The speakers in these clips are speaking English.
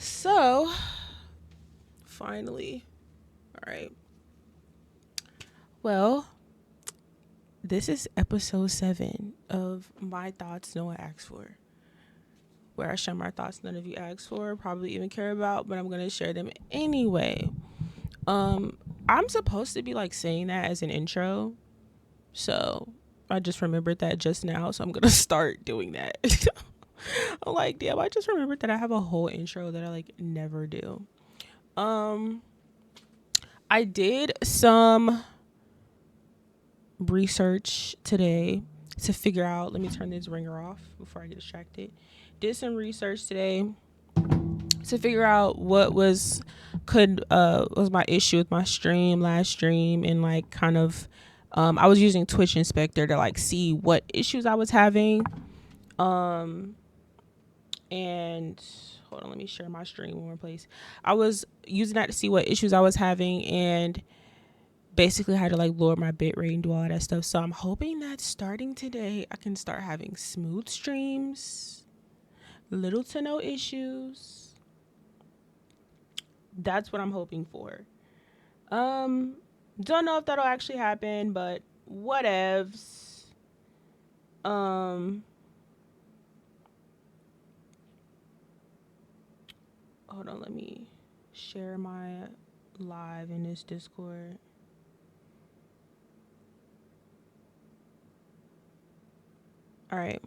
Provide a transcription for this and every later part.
So, finally, all right. Well, this is episode 7 of My Thoughts No One Asked For, where I share my thoughts none of you asked for, probably even care about, but I'm going to share them anyway. Um, I'm supposed to be like saying that as an intro, so I just remembered that just now, so I'm going to start doing that. I'm like, damn, I just remembered that I have a whole intro that I like never do. Um, I did some research today to figure out. Let me turn this ringer off before I get distracted. Did some research today to figure out what was my issue with my last stream, and like kind of I was using Twitch Inspector to like see what issues I was having. Um and hold on, let me share my stream in one more place. I was using that to see what issues I was having, and basically had to like lower my bit rate and do all that stuff. So I'm hoping that starting today I can start having smooth streams, little to no issues. That's what I'm hoping for. Um don't know if that'll actually happen, but whatevs. Um hold on, let me share my live in this Discord. All right.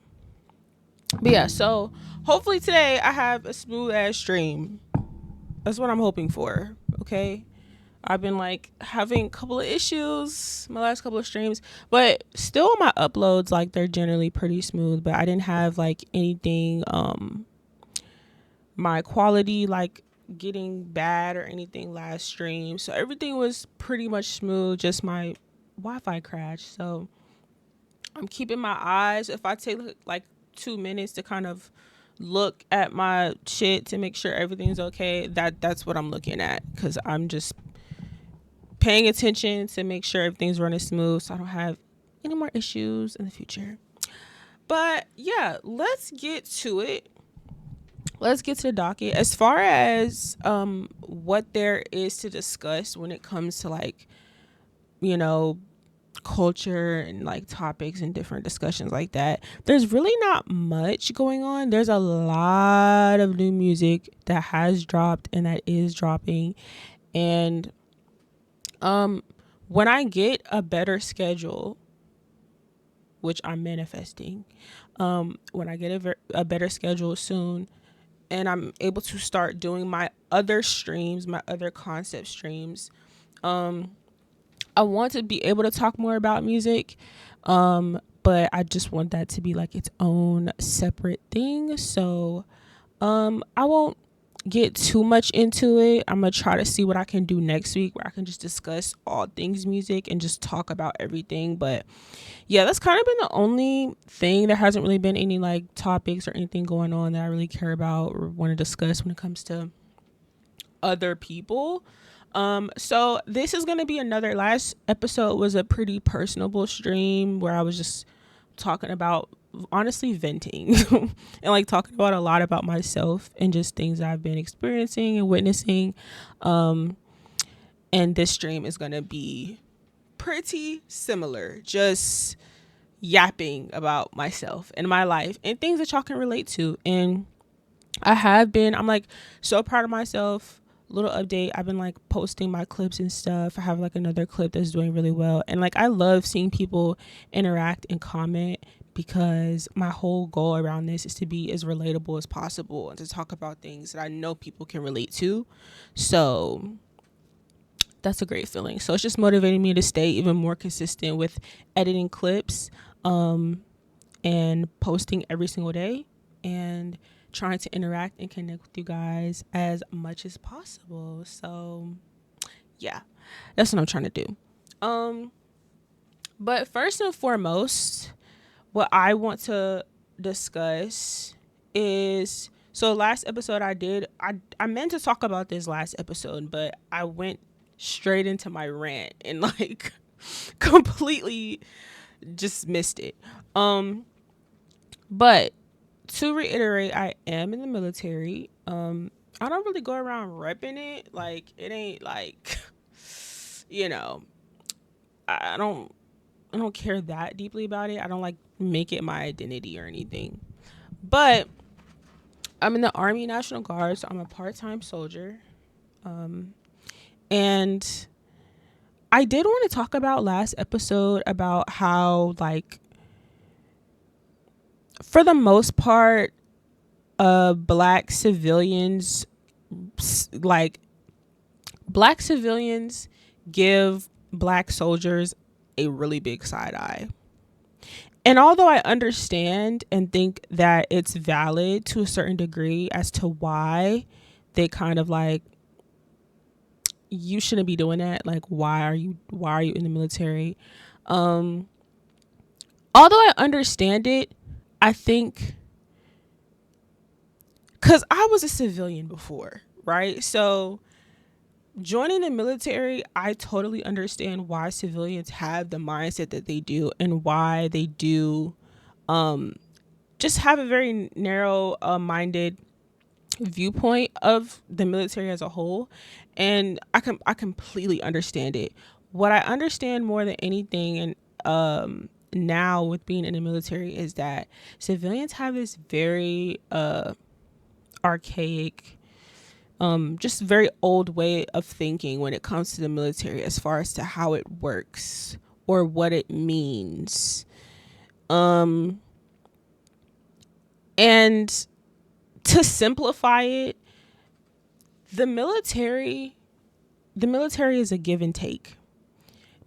But yeah, so hopefully today I have a smooth ass stream. That's what I'm hoping for. Okay. I've been like having a couple of issues my last couple of streams, but still my uploads like they're generally pretty smooth, but I didn't have like anything my quality like getting bad or anything last stream. So everything was pretty much smooth, just my Wi-Fi crashed. So I'm keeping my eyes. If I take like 2 minutes to kind of look at my shit to make sure everything's okay, that's what I'm looking at, cuz I'm just paying attention to make sure everything's running smooth so I don't have any more issues in the future. But yeah, let's get to it. Let's get to the docket. As far as what there is to discuss when it comes to like, you know, culture and like topics and different discussions like that, there's really not much going on. There's a lot of new music that has dropped and that is dropping. And when I get a better schedule, which I'm manifesting, when I get a better schedule soon, and I'm able to start doing my other streams, my other concept streams, I want to be able to talk more about music, but I just want that to be like its own separate thing. So I won't get too much into it. I'm gonna try to see what I can do next week where I can just discuss all things music and just talk about everything. But yeah, that's kind of been the only thing. There hasn't really been any like topics or anything going on that I really care about or want to discuss when it comes to other people. So this is gonna be another. Last episode was a pretty personable stream where I was just talking about, honestly, venting and like talking about a lot about myself and just things I've been experiencing and witnessing. And this stream is gonna be pretty similar, just yapping about myself and my life and things that y'all can relate to. And I'm like so proud of myself. Little update, I've been like posting my clips and stuff. I have like another clip that's doing really well, and like I love seeing people interact and comment, because my whole goal around this is to be as relatable as possible and to talk about things that I know people can relate to. So that's a great feeling. So it's just motivating me to stay even more consistent with editing clips, and posting every single day, and trying to interact and connect with you guys as much as possible. So yeah, that's what I'm trying to do. But first and foremost, what I want to discuss is, so last episode I meant to talk about this last episode, but I went straight into my rant and like completely just missed it. But to reiterate, I am in the military. I don't really go around repping it. Like, it ain't like, you know, I don't I don't care that deeply about it. I don't like make it my identity or anything. But I'm in the Army National Guard, so I'm a part-time soldier. Um, and I did want to talk about last episode about how, like, for the most part, black civilians, like, black civilians give black soldiers a really big side eye. And although I understand and think that it's valid to a certain degree as to why they kind of like, you shouldn't be doing that, like, why are you in the military? Um Although I understand it, I think cuz I was a civilian before, right? So joining the military, I totally understand why civilians have the mindset that they do and why they do um just have a very narrow minded viewpoint of the military as a whole, and I completely understand it. What I understand more than anything, and now with being in the military, is that civilians have this very archaic, just very old way of thinking when it comes to the military, as far as to how it works or what it means. um and to simplify it, the military the military is a give and take.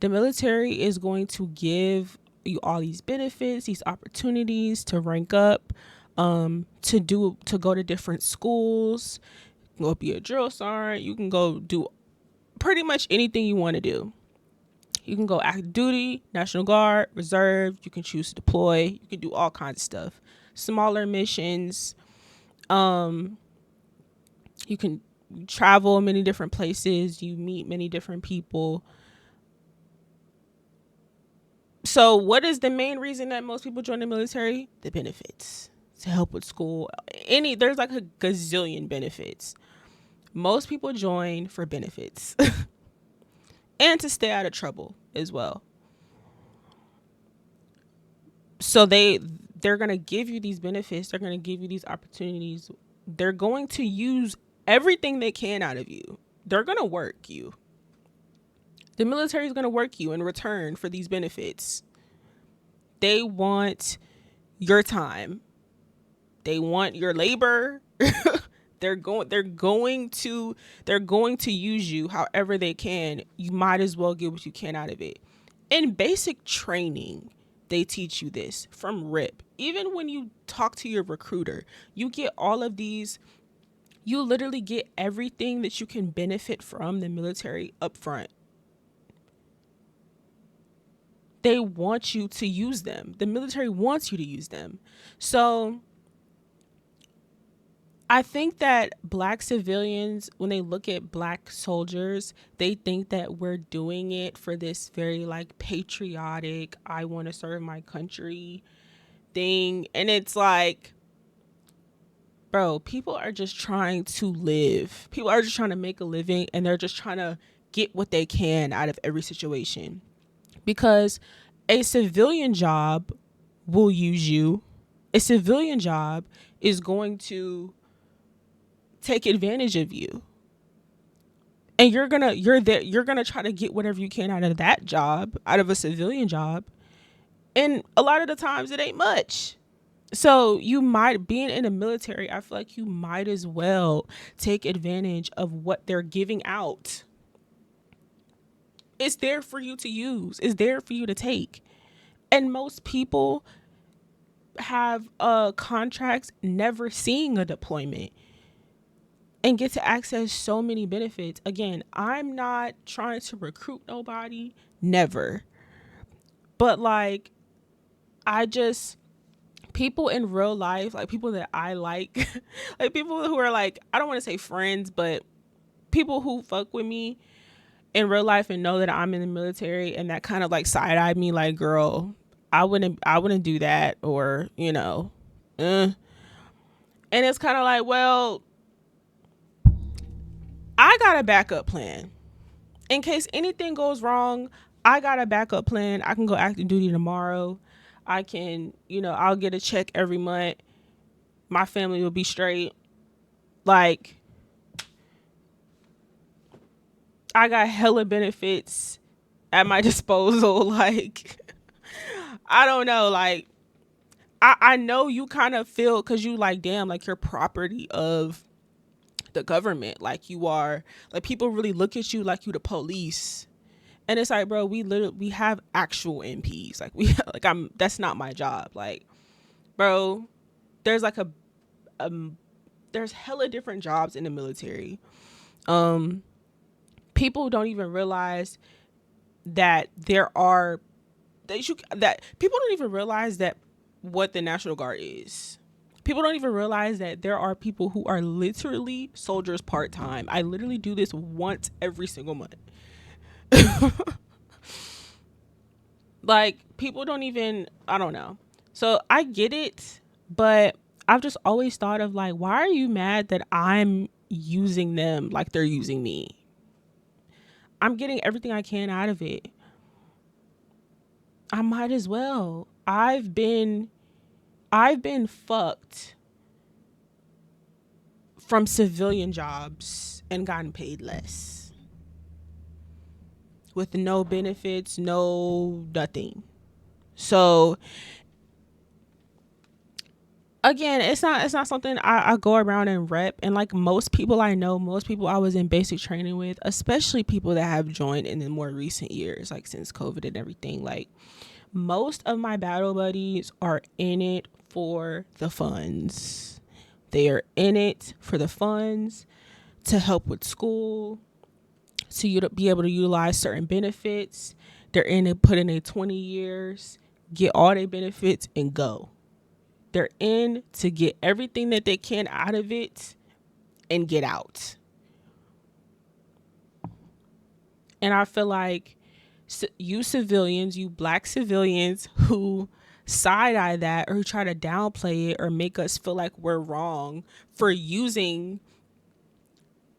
The military is going to give you all these benefits, these opportunities to rank up, to go to different schools, go be a drill sergeant. You can go do pretty much anything you want to do. You can go active duty, National Guard, reserve. You can choose to deploy. You can do all kinds of stuff. Smaller missions. Um, you can travel many different places. You meet many different people. So, what is the main reason that most people join the military? The benefits, to help with school. There's like a gazillion benefits. Most people join for benefits and to stay out of trouble as well. So they're going to give you these benefits, they're going to give you these opportunities. They're going to use everything they can out of you. They're going to work you. The military is going to work you in return for these benefits. They want your time. They want your labor. They're going to use you however they can. You might as well get what you can out of it. In basic training, they teach you this from RIP. Even when you talk to your recruiter, you get all of these, you literally get everything that you can benefit from the military up front. They want you to use them. The military wants you to use them. So I think that black civilians, when they look at black soldiers, they think that we're doing it for this very like patriotic, I want to serve my country thing. And it's like, bro, people are just trying to live. People are just trying to make a living, and they're just trying to get what they can out of every situation. Because a civilian job will use you. A civilian job is going to take advantage of you. And you're gonna try to get whatever you can out of that job, out of a civilian job. And a lot of the times it ain't much. So you might, being in the military, I feel like you might as well take advantage of what they're giving out. It's there for you to use. It's there for you to take. And most people have contracts never seeing a deployment and get to access so many benefits. Again, I'm not trying to recruit nobody, never. But like, I just, people in real life, like people that I like, like people who are like, I don't want to say friends, but people who fuck with me in real life and know that I'm in the military, and that kind of like side eye me like, girl, I wouldn't do that, or. And it's kind of like, well, I got a backup plan. In case anything goes wrong, I got a backup plan. I can go active duty tomorrow. I can, I'll get a check every month. My family will be straight. Like, I got hella benefits at my disposal. Like, I don't know. Like, I know you kind of feel, because you like, damn, like you're property of the government. Like, you are, like, people really look at you like you the police. And it's like, bro, we have actual MPs. Like, that's not my job. Like, bro, there's like there's hella different jobs in the military. People don't even realize that that people don't even realize that what the National Guard is. People don't even realize that there are people who are literally soldiers part-time. I literally do this once every single month. Like, people don't even, I don't know. So I get it, but I've just always thought of, like, why are you mad that I'm using them like they're using me? I'm getting everything I can out of it. I might as well. I've been fucked from civilian jobs and gotten paid less, with no benefits, no nothing. So again, it's not something I go around and rep. And like most people I know, most people I was in basic training with, especially people that have joined in the more recent years, like since COVID and everything, like most of my battle buddies are in it for the funds. They are in it for the funds, to help with school, to you to be able to utilize certain benefits. They're in it, put in a 20 years, get all their benefits and go. They're in to get everything that they can out of it and get out. And I feel like you civilians, you black civilians who side eye that or who try to downplay it or make us feel like we're wrong for using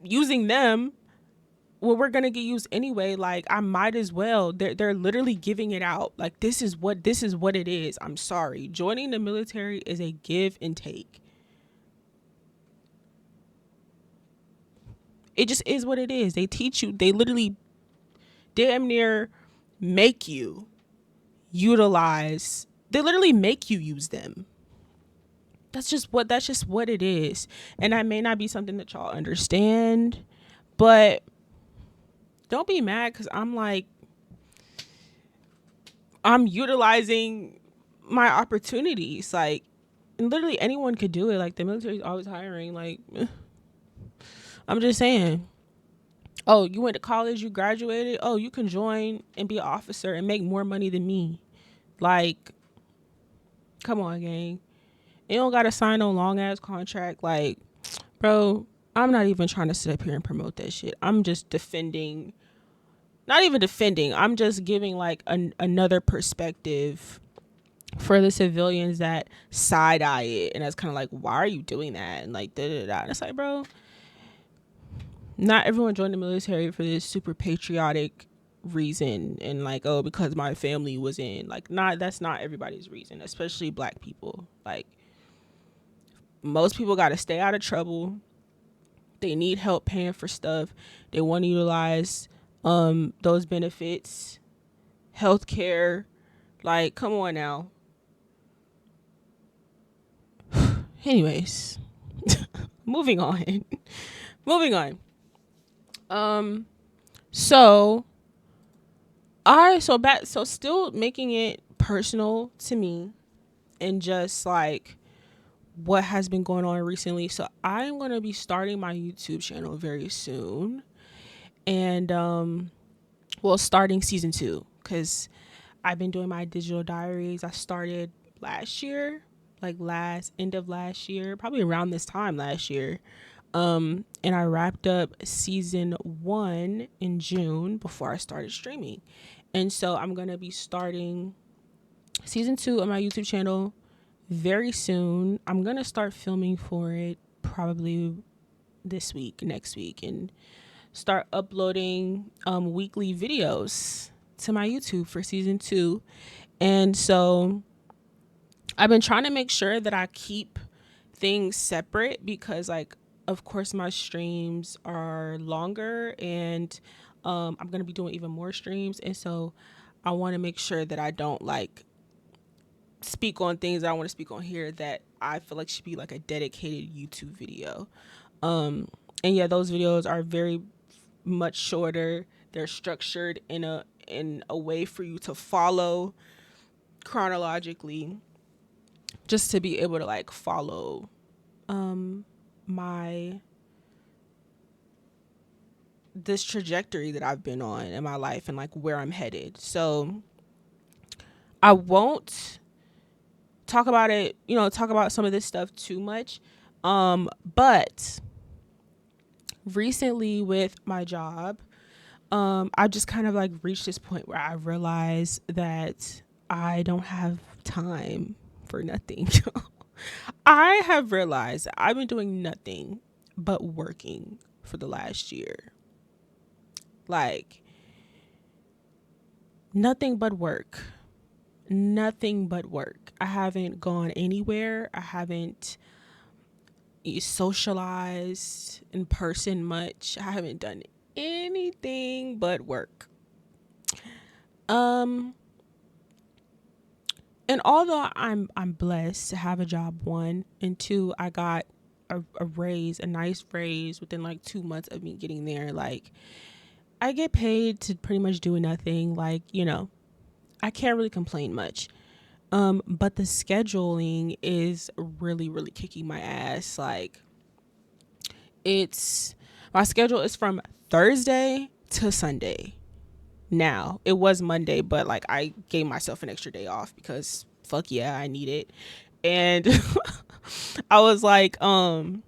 them, well, we're gonna get used anyway. Like, I might as well. They're literally giving it out. Like, this is what it is. I'm sorry. Joining the military is a give and take. It just is what it is. They teach you. They literally damn near make you utilize. They literally make you use them. That's just what it is. And that may not be something that y'all understand, but don't be mad because I'm utilizing my opportunities. Like, and literally anyone could do it. Like, the military is always hiring. Like, I'm just saying. Oh, you went to college, you graduated. Oh, you can join and be an officer and make more money than me. Like, come on, gang. You don't gotta sign no long ass contract. Like, bro, I'm not even trying to sit up here and promote that shit. I'm just defending. Not even defending. I'm just giving like another perspective for the civilians that side eye it, and that's kind of like, why are you doing that? And like, da da da. And it's like, bro, not everyone joined the military for this super patriotic reason and like, oh, because my family was in. Like, that's not everybody's reason, especially black people. Like, most people got to stay out of trouble. They need help paying for stuff. They want to utilize those benefits, healthcare. Like, come on now. Anyways, moving on. moving on. So still making it personal to me and just like what has been going on recently. So I'm going to be starting my YouTube channel very soon. And starting season 2, because I've been doing my digital diaries. I started last year, like end of last year, probably around this time last year. And I wrapped up season 1 in June before I started streaming. And so I'm going to be starting season 2 on my YouTube channel very soon. I'm going to start filming for it probably this week, next week. And start uploading weekly videos to my YouTube for season 2. And so I've been trying to make sure that I keep things separate because, like, of course, my streams are longer, and I'm going to be doing even more streams. And so I want to make sure that I don't like speak on things that I want to speak on here that I feel like should be like a dedicated YouTube video. And yeah, those videos are very much shorter. They're structured in a way for you to follow chronologically, just to be able to like follow my this trajectory that I've been on in my life and like where I'm headed. So I won't talk about some of this stuff too much. But recently with my job, I just kind of like reached this point where I realized that I don't have time for nothing. I have realized that I've been doing nothing but working for the last year. Like, nothing but work. Nothing but work. I haven't gone anywhere. I haven't socialized in person much. I haven't done anything but work. Um and although I'm blessed to have a job, one, and two, I got a raise, a nice raise within like 2 months of me getting there. Like, I get paid to pretty much do nothing. Like, I can't really complain much. But the scheduling is really, really kicking my ass. Like, it's my schedule is from Thursday to Sunday. Now, it was Monday, but like I gave myself an extra day off because fuck yeah, I need it. And I was like, I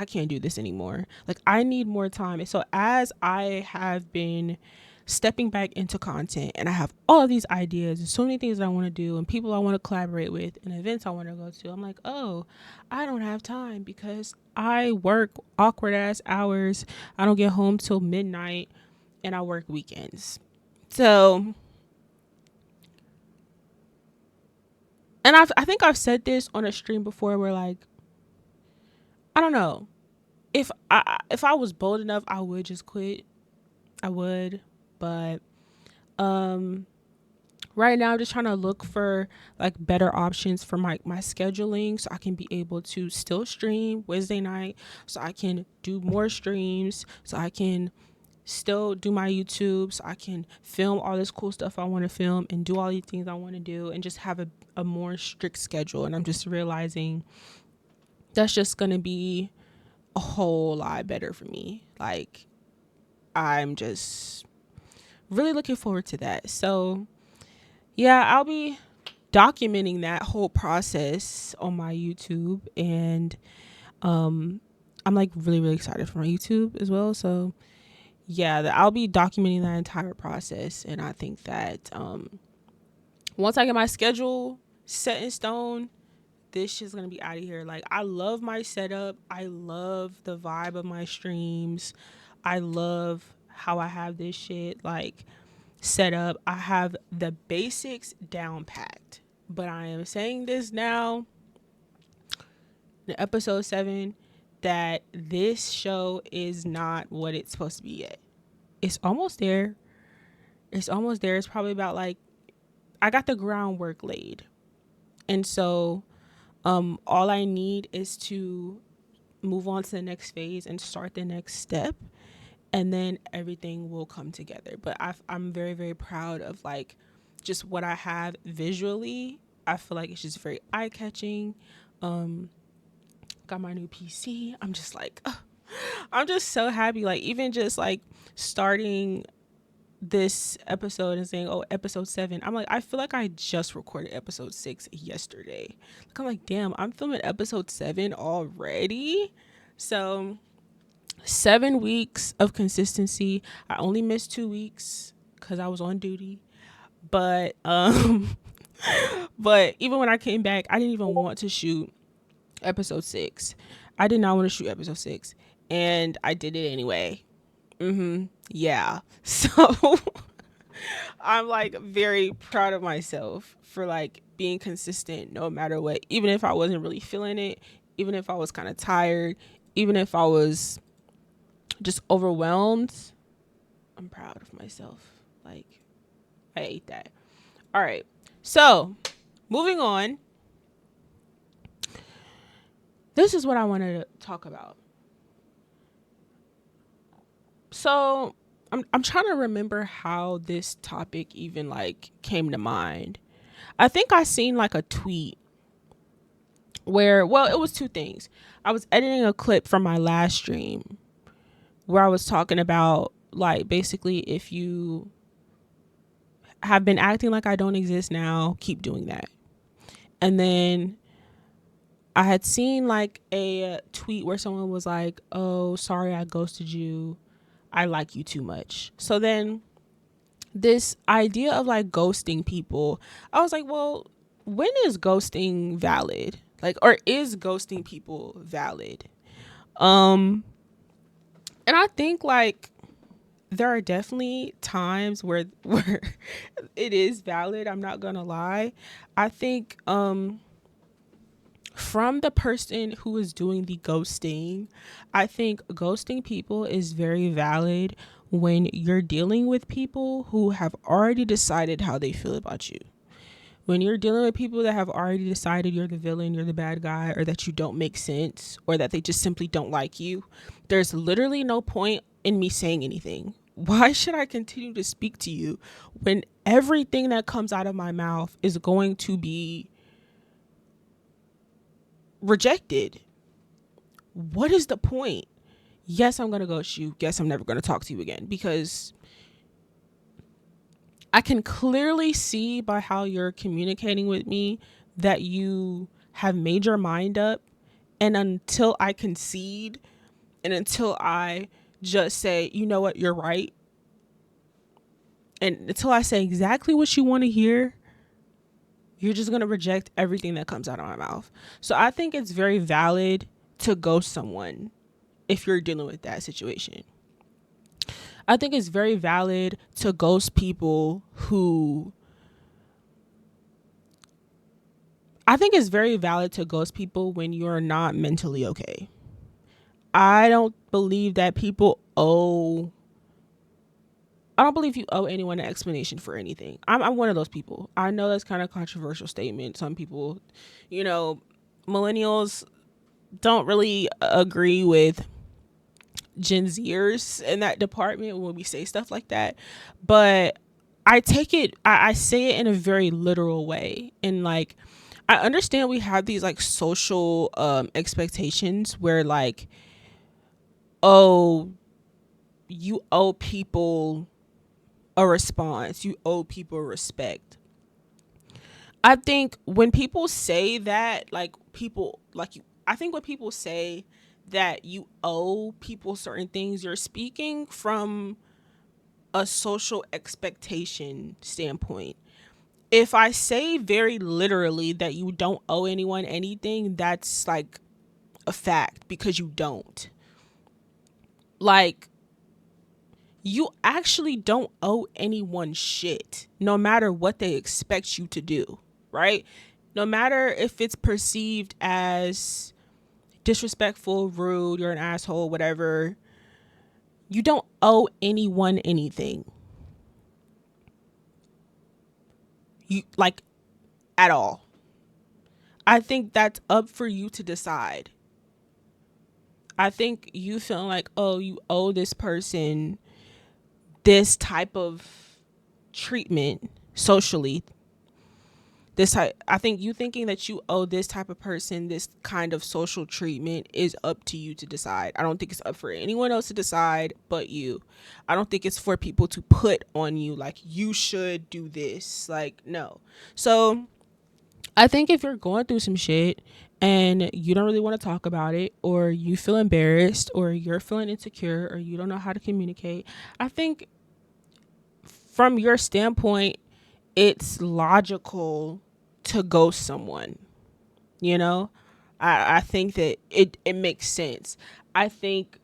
can't do this anymore. Like, I need more time. And so as I have been stepping back into content and I have all of these ideas and so many things that I want to do and people I want to collaborate with and events I want to go to, I'm like, oh, I don't have time because I work awkward ass hours. I don't get home till midnight and I work weekends. So, and I think I've said this on a stream before where, like, I don't know. If I was bold enough, I would just quit. I would, but um right now I'm just trying to look for like better options for my scheduling so I can be able to still stream Wednesday night, so I can do more streams, so I can still do my YouTube, so I can film all this cool stuff I want to film and do all these things I want to do and just have a more strict schedule. And I'm just realizing that's just going to be a whole lot better for me. Like, I'm just really looking forward to that. So yeah, I'll be documenting that whole process on my YouTube, and I'm like really, really excited for my YouTube as well. So yeah, I'll be documenting that entire process, and I think that once I get my schedule set in stone, this shit's gonna be out of here. Like, I love my setup. I love the vibe of my streams. I love how I have this shit like set up. I have the basics down packed. But I am saying this now in episode 7 that this show is not what it's supposed to be yet. It's almost there. It's almost there. It's probably about like, I got the groundwork laid. And so all I need is to move on to the next phase and start the next step, and then everything will come together. But I'm very, very proud of like just what I have visually. I feel like it's just very eye-catching. Got my new PC. I'm just like, I'm just so happy. Like, even just like starting this episode and saying, oh, episode 7, I'm like, I feel like I just recorded episode 6 yesterday. Like, I'm like, damn, I'm filming episode 7 already. So 7 weeks of consistency. I only missed 2 weeks because I was on duty, but but even when I came back, I didn't even want to shoot episode 6. I did not want to shoot episode 6. and I did it anyway. Yeah. So I'm like very proud of myself for like being consistent no matter what. Even if I wasn't really feeling it, even if I was kind of tired, even if I was just overwhelmed, I'm proud of myself. Like, I ate that. All right. So, moving on. This is what I wanted to talk about. So, I'm trying to remember how this topic even like came to mind. I think I seen like a tweet where, well, it was two things. I was editing a clip from my last stream where I was talking about like basically if you have been acting like I don't exist now, keep doing that. And then I had seen like a tweet where someone was like, "Oh, sorry I ghosted you. I like you too much." So then this idea of like ghosting people, I was like, "Well, when is ghosting valid? Like, or is ghosting people valid?" Um and I think like there are definitely times where it is valid. I'm not going to lie. I think from the person who is doing the ghosting, I think ghosting people is very valid when you're dealing with people who have already decided how they feel about you. When you're dealing with people that have already decided you're the villain, you're the bad guy, or that you don't make sense, or that they just simply don't like you, there's literally no point in me saying anything. Why should I continue to speak to you when everything that comes out of my mouth is going to be rejected? What is the point? Yes, I'm going to ghost you. Yes, I'm never going to talk to you again because I can clearly see by how you're communicating with me that you have made your mind up. And until I concede and until I just say, you know what, you're right, and until I say exactly what you want to hear, you're just going to reject everything that comes out of my mouth. So I think it's very valid to ghost someone if you're dealing with that situation. I think it's very valid to ghost people who I think it's very valid to ghost people when you're not mentally okay. I don't believe that people owe I don't believe you owe anyone an explanation for anything. I'm one of those people. I know that's kind of a controversial statement. Some people, you know, millennials don't really agree with Gen Zers in that department when we say stuff like that. But I take it, I say it in a very literal way. And like, I understand we have these like social expectations where like, oh, you owe people a response, you owe people respect. I think when people say that, like people like you, I think when people say that you owe people certain things, you're speaking from a social expectation standpoint. If I say very literally that you don't owe anyone anything, that's like a fact because you don't. Like, you actually don't owe anyone shit, no matter what they expect you to do, right? No matter if it's perceived as disrespectful, rude, you're an asshole, whatever, you don't owe anyone anything. You like at all. I think that's up for you to decide. I think you feeling like, oh, you owe this person this type of treatment socially, this type, I think you thinking that you owe this type of person this kind of social treatment is up to you to decide. I don't think it's up for anyone else to decide but you. I don't think it's for people to put on you like you should do this, like no. So I think if you're going through some shit and you don't really want to talk about it, or you feel embarrassed, or you're feeling insecure, or you don't know how to communicate, I think from your standpoint it's logical to ghost someone, you know. I think that it makes sense. I think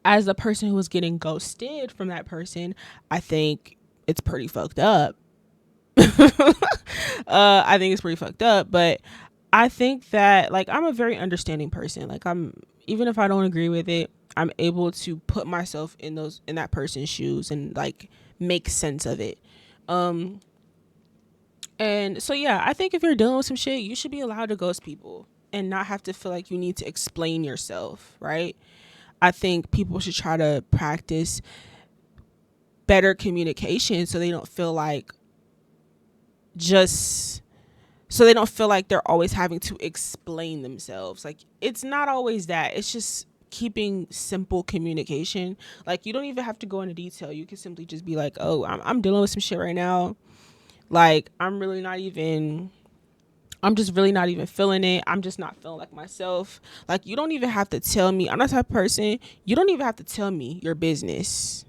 as the person who was getting ghosted from that person, I think it's pretty fucked up. I think it's pretty fucked up, but I think that, like, I'm a very understanding person. Like, even if I don't agree with it, I'm able to put myself in that person's shoes and like make sense of it. Um and so yeah, I think if you're dealing with some shit, you should be allowed to ghost people and not have to feel like you need to explain yourself, right? I think people should try to practice better communication so they don't feel like just so they don't feel like they're always having to explain themselves. Like, it's not always that. It's just keeping simple communication. Like, you don't even have to go into detail. You can simply just be like, oh, I'm dealing with some shit right now. Like, I'm just really not even feeling it. I'm just not feeling like myself. Like, you don't even have to tell me. I'm not the type of person. You don't even have to tell me your business.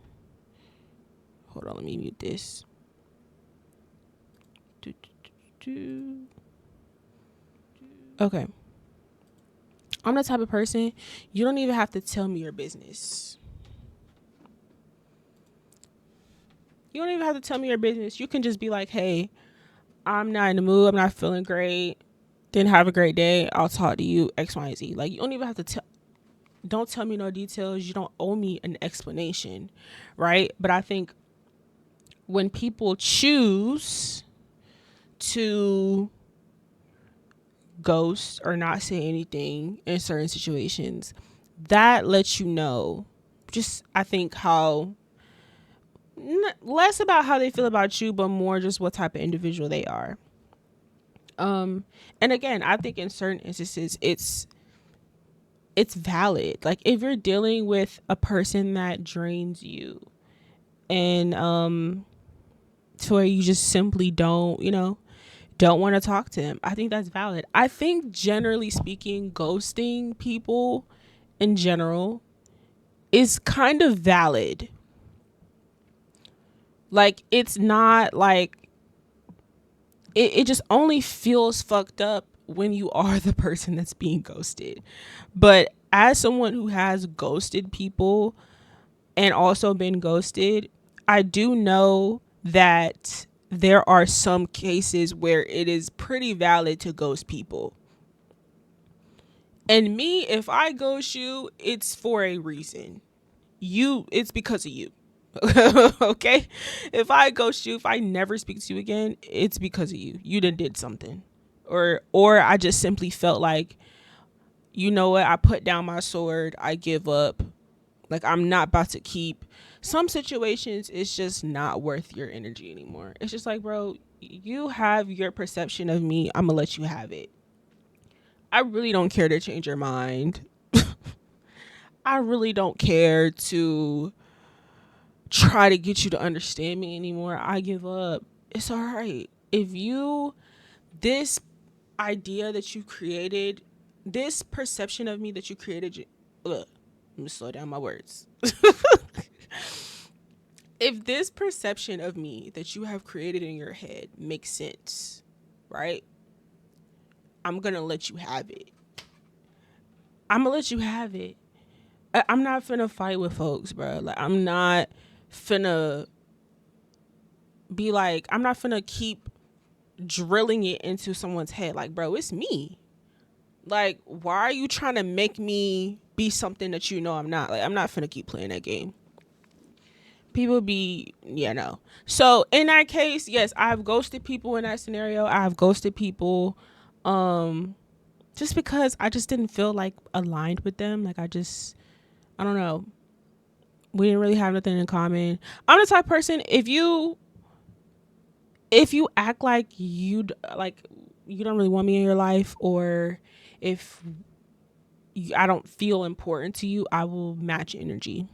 Hold on, let me mute this. Okay. I'm the type of person, you don't even have to tell me your business. You don't even have to tell me your business. You can just be like, hey, I'm not in the mood. I'm not feeling great. Then have a great day. I'll talk to you, X, Y, and Z. Like, you don't even have to don't tell me no details. You don't owe me an explanation, right? But I think when people choose to ghost or not say anything in certain situations, that lets you know, just, I think, how less about how they feel about you, but more just what type of individual they are. And again, I think in certain instances it's valid. Like, if you're dealing with a person that drains you and to where you just simply don't want to talk to them, I think that's valid. I think, generally speaking, ghosting people in general is kind of valid. Like, it's not like it just only feels fucked up when you are the person that's being ghosted. But as someone who has ghosted people and also been ghosted, I do know that there are some cases where it is pretty valid to ghost people. And me, if I ghost you, it's for a reason. It's because of you. Okay? If I ghost you, if I never speak to you again, it's because of you. You did something. Or I just simply felt like, you know what, I put down my sword, I give up. Like, I'm not about to keep some situations. It's just not worth your energy anymore. It's just like, bro, you have your perception of me, I'm gonna let you have it. I really don't care to change your mind. I really don't care to try to get you to understand me anymore. I give up. It's all right. If you, this idea that you created, this perception of me that you created, let me slow down my words. If this perception of me that you have created in your head makes sense, right? I'm gonna let you have it. I'm gonna let you have it. I'm not finna fight with folks, bro. Like, I'm not finna be like, I'm not finna keep drilling it into someone's head. Like, bro, it's me. Like, why are you trying to make me be something that you know I'm not? Like, I'm not finna keep playing that game. People be, yeah, no. So in that case, yes, I've ghosted people in that scenario. I've ghosted people just because I just didn't feel like aligned with them. Like, I don't know. We didn't really have nothing in common. I'm the type of person, if you act like you don't really want me in your life, or if I don't feel important to you, I will match energy.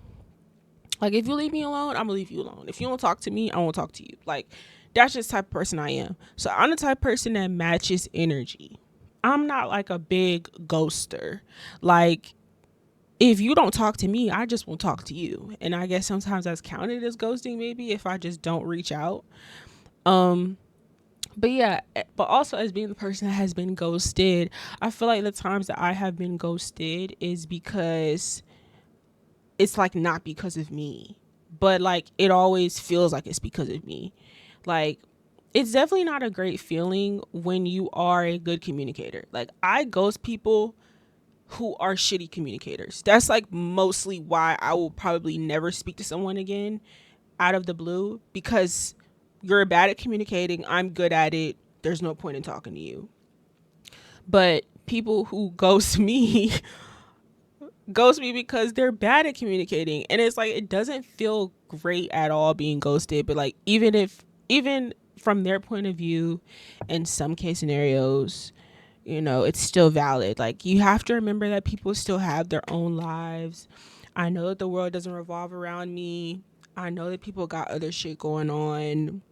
Like, if you leave me alone, I'm gonna leave you alone. If you don't talk to me, I won't talk to you. Like, that's just the type of person I am. So I'm the type of person that matches energy. I'm not like a big ghoster. Like, if you don't talk to me, I just won't talk to you. And I guess sometimes that's counted as ghosting, maybe, if I just don't reach out. But yeah, but also, as being the person that has been ghosted, I feel like the times that I have been ghosted is because it's like not because of me, but like it always feels like it's because of me. Like, it's definitely not a great feeling when you are a good communicator. Like, I ghost people who are shitty communicators. That's like mostly why I will probably never speak to someone again out of the blue, because you're bad at communicating, I'm good at it. There's no point in talking to you. But people who ghost me ghost me because they're bad at communicating, and it's like it doesn't feel great at all being ghosted. But like, even from their point of view, in some case scenarios, it's still valid. Like, you have to remember that people still have their own lives. I know that the world doesn't revolve around me. I know that people got other shit going on.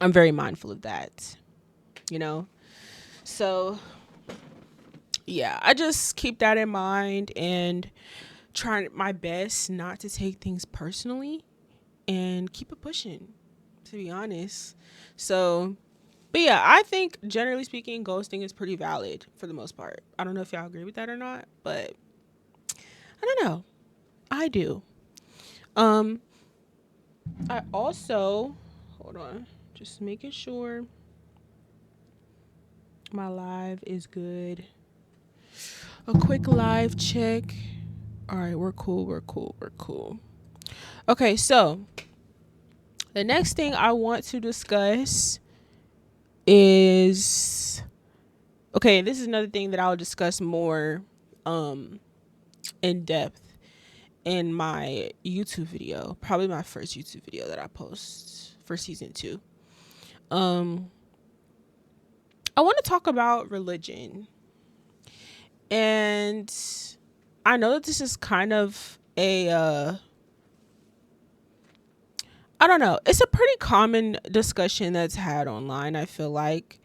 I'm very mindful of that, you know? So, yeah, I just keep that in mind and try my best not to take things personally and keep it pushing, to be honest. So, but yeah, I think generally speaking, ghosting is pretty valid for the most part. I don't know if y'all agree with that or not, but I don't know. I do. Um, I also, hold on, just making sure my live is good. A quick live check. All right, we're cool. We're cool. We're cool. Okay, so the next thing I want to discuss is, okay, this is another thing that I'll discuss more in depth in my YouTube video, probably my first YouTube video that I post for season 2. I want to talk about religion. And I know that this is kind of a I don't know, it's a pretty common discussion that's had online, I feel like,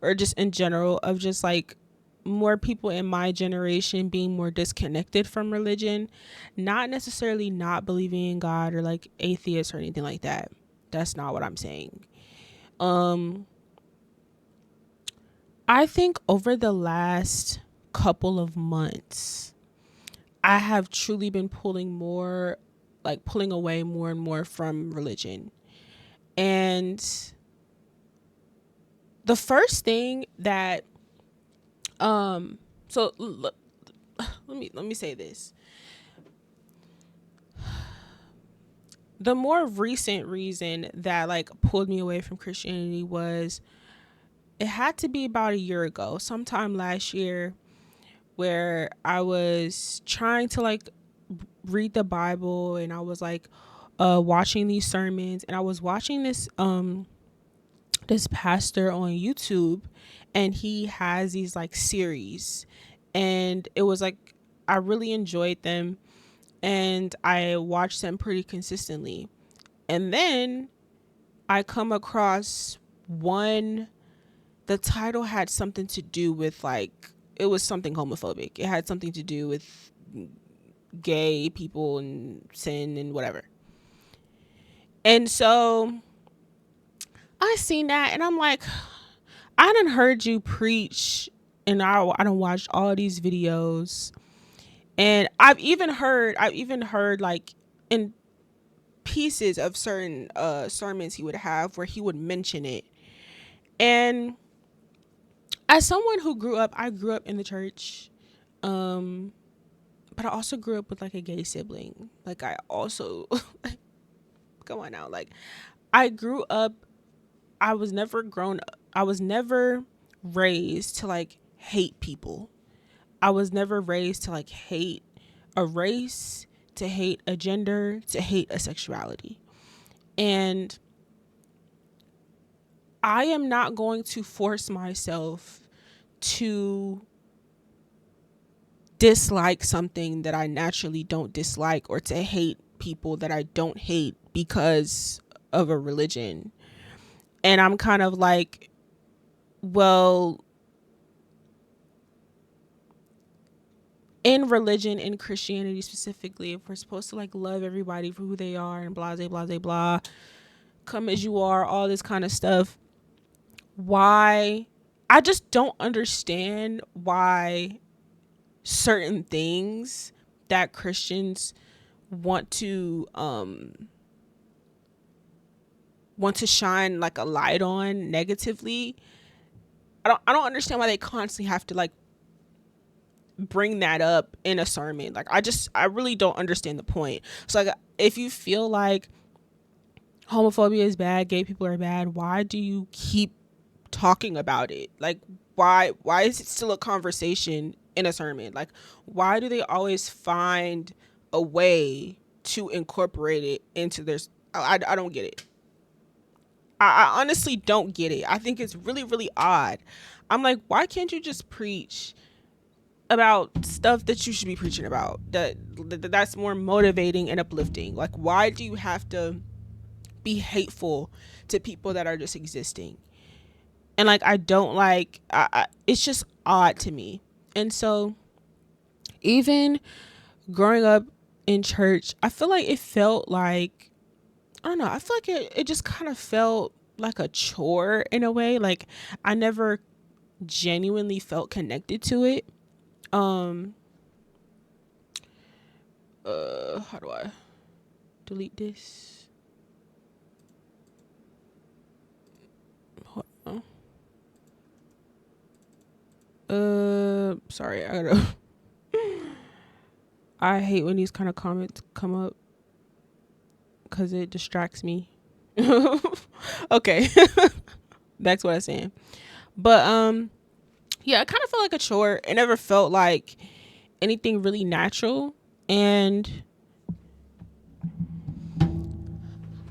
or just in general, of just like more people in my generation being more disconnected from religion, not necessarily not believing in God or like atheists or anything like that. That's not what I'm saying. I think over the last couple of months, I have truly been pulling away more and more from religion. And the first thing that so let me say this. The more recent reason that like pulled me away from Christianity was, it had to be about a year ago, sometime last year, where I was trying to like read the Bible, and I was like watching these sermons, and I was watching this pastor on YouTube, and he has these like series, and it was like I really enjoyed them, and I watched them pretty consistently. And then I come across one, the title had something to do with like, it was something homophobic. It had something to do with gay people and sin and whatever. And so I seen that, and I'm like, I done heard you preach, and I done watched all these videos, and I've even heard like in pieces of certain sermons he would have where he would mention it. And as someone who I grew up in the church, but I also grew up with like a gay sibling. Like, I also come on now, like, I grew up, I was never raised to like hate people. I was never raised to like hate a race, to hate a gender, to hate a sexuality. And I am not going to force myself to dislike something that I naturally don't dislike, or to hate people that I don't hate because of a religion. And I'm kind of like, well, in religion, in Christianity specifically, if we're supposed to like love everybody for who they are and blah, blah, blah, blah, come as you are, all this kind of stuff, why, I just don't understand why certain things that Christians want to shine like a light on negatively. I don't understand why they constantly have to like bring that up in a sermon. Like I really don't understand the point. So like if you feel like homophobia is bad, gay people are bad, why do you keep talking about it? Like why is it still a conversation in a sermon? Like why do they always find a way to incorporate it into their I don't get it. I honestly don't get it. I think it's really, really odd. I'm like, why can't you just preach about stuff that you should be preaching about? That's more motivating and uplifting. Like, why do you have to be hateful to people that are just existing? And like, I don't like. It's just odd to me. And so, even growing up in church, I feel like it felt like I don't know. I feel like it just kind of felt like a chore in a way. Like I never genuinely felt connected to it. Um how do I delete this? Sorry, I gotta I hate when these kind of comments come up because it distracts me. Okay. Back to what I was saying. But yeah, it kind of felt like a chore. It never felt like anything really natural. And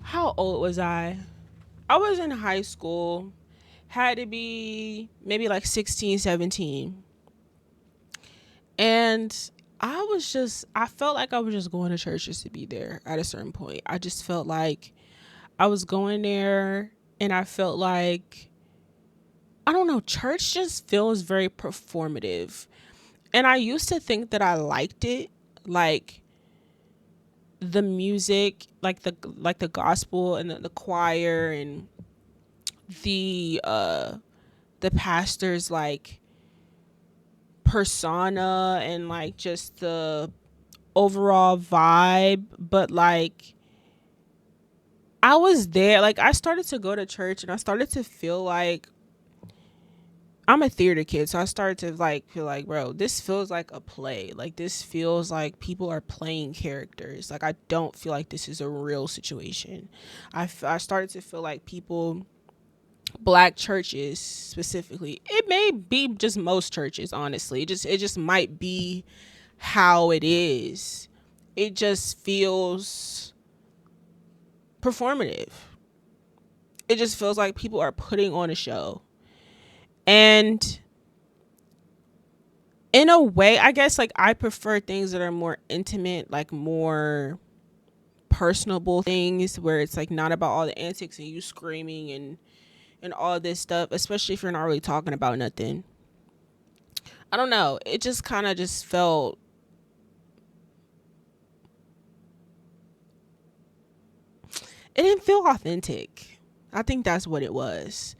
how old was I? I was in high school. Had to be maybe like 16, 17. And I felt like I was just going to church just to be there at a certain point. I just felt like I was going there and I felt like, I don't know, church just feels very performative. And I used to think that I liked it. Like, the music, like the gospel and the choir and the pastor's like persona and like just the overall vibe. But like I was there, like I started to go to church and I started to feel like I'm a theater kid, so I started to like feel like, bro, this feels like a play. Like this feels like people are playing characters. Like I don't feel like this is a real situation. I started to feel like people, black churches specifically, it may be just most churches, honestly. It just might be how it is. It just feels performative. It just feels like people are putting on a show. And in a way, I guess like I prefer things that are more intimate, like more personable things where it's like not about all the antics and you screaming and all this stuff, especially if you're not really talking about nothing. I don't know. It just kind of just felt, it didn't feel authentic. I think that's what it was.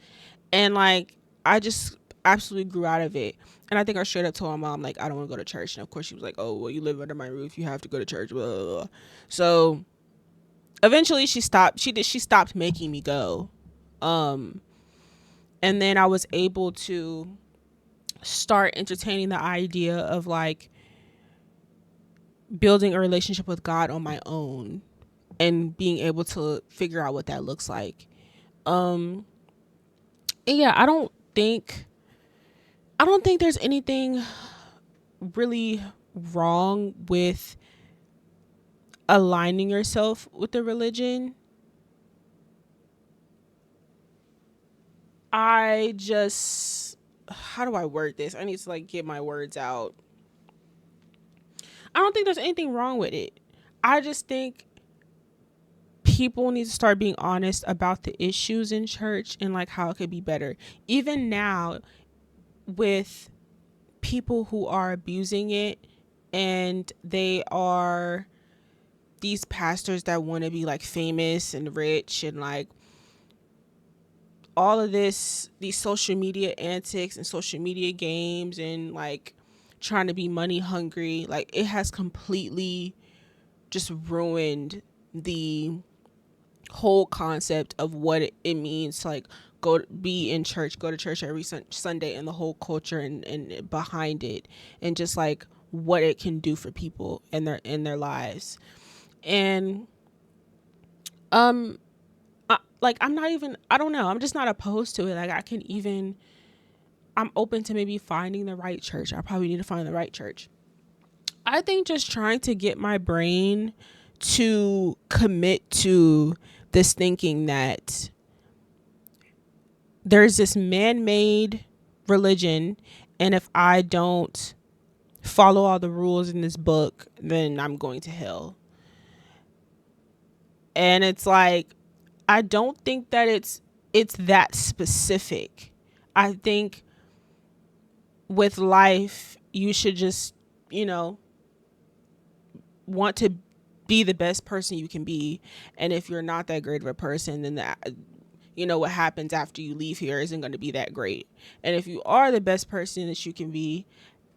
And like I just absolutely grew out of it. And I think I straight up told my mom like I don't want to go to church. And of course she was like, "Oh, well, you live under my roof. You have to go to church." Blah, blah, blah. So eventually she stopped making me go. Um and then I was able to start entertaining the idea of like building a relationship with God on my own and being able to figure out what that looks like. Um and yeah, I don't think there's anything really wrong with aligning yourself with the religion. I just, how do I word this? I need to like get my words out. I don't think there's anything wrong with it. I just think people need to start being honest about the issues in church and like how it could be better. Even now with people who are abusing it, and they are these pastors that want to be like famous and rich and like all of these social media antics and social media games and like trying to be money hungry, like it has completely just ruined the whole concept of what it means to like be in church, go to church every Sunday, and the whole culture and behind it, and just like what it can do for people in their lives. And like I'm not even, I don't know, I'm just not opposed to it. Like I'm open to maybe finding the right church. I probably need to find the right church. I think just trying to get my brain to commit to this thinking that there's this man-made religion, and if I don't follow all the rules in this book, then I'm going to hell. And it's like, I don't think that it's that specific. I think with life, you should just, want to be the best person you can be. And if you're not that great of a person, then what happens after you leave here isn't going to be that great. And if you are the best person that you can be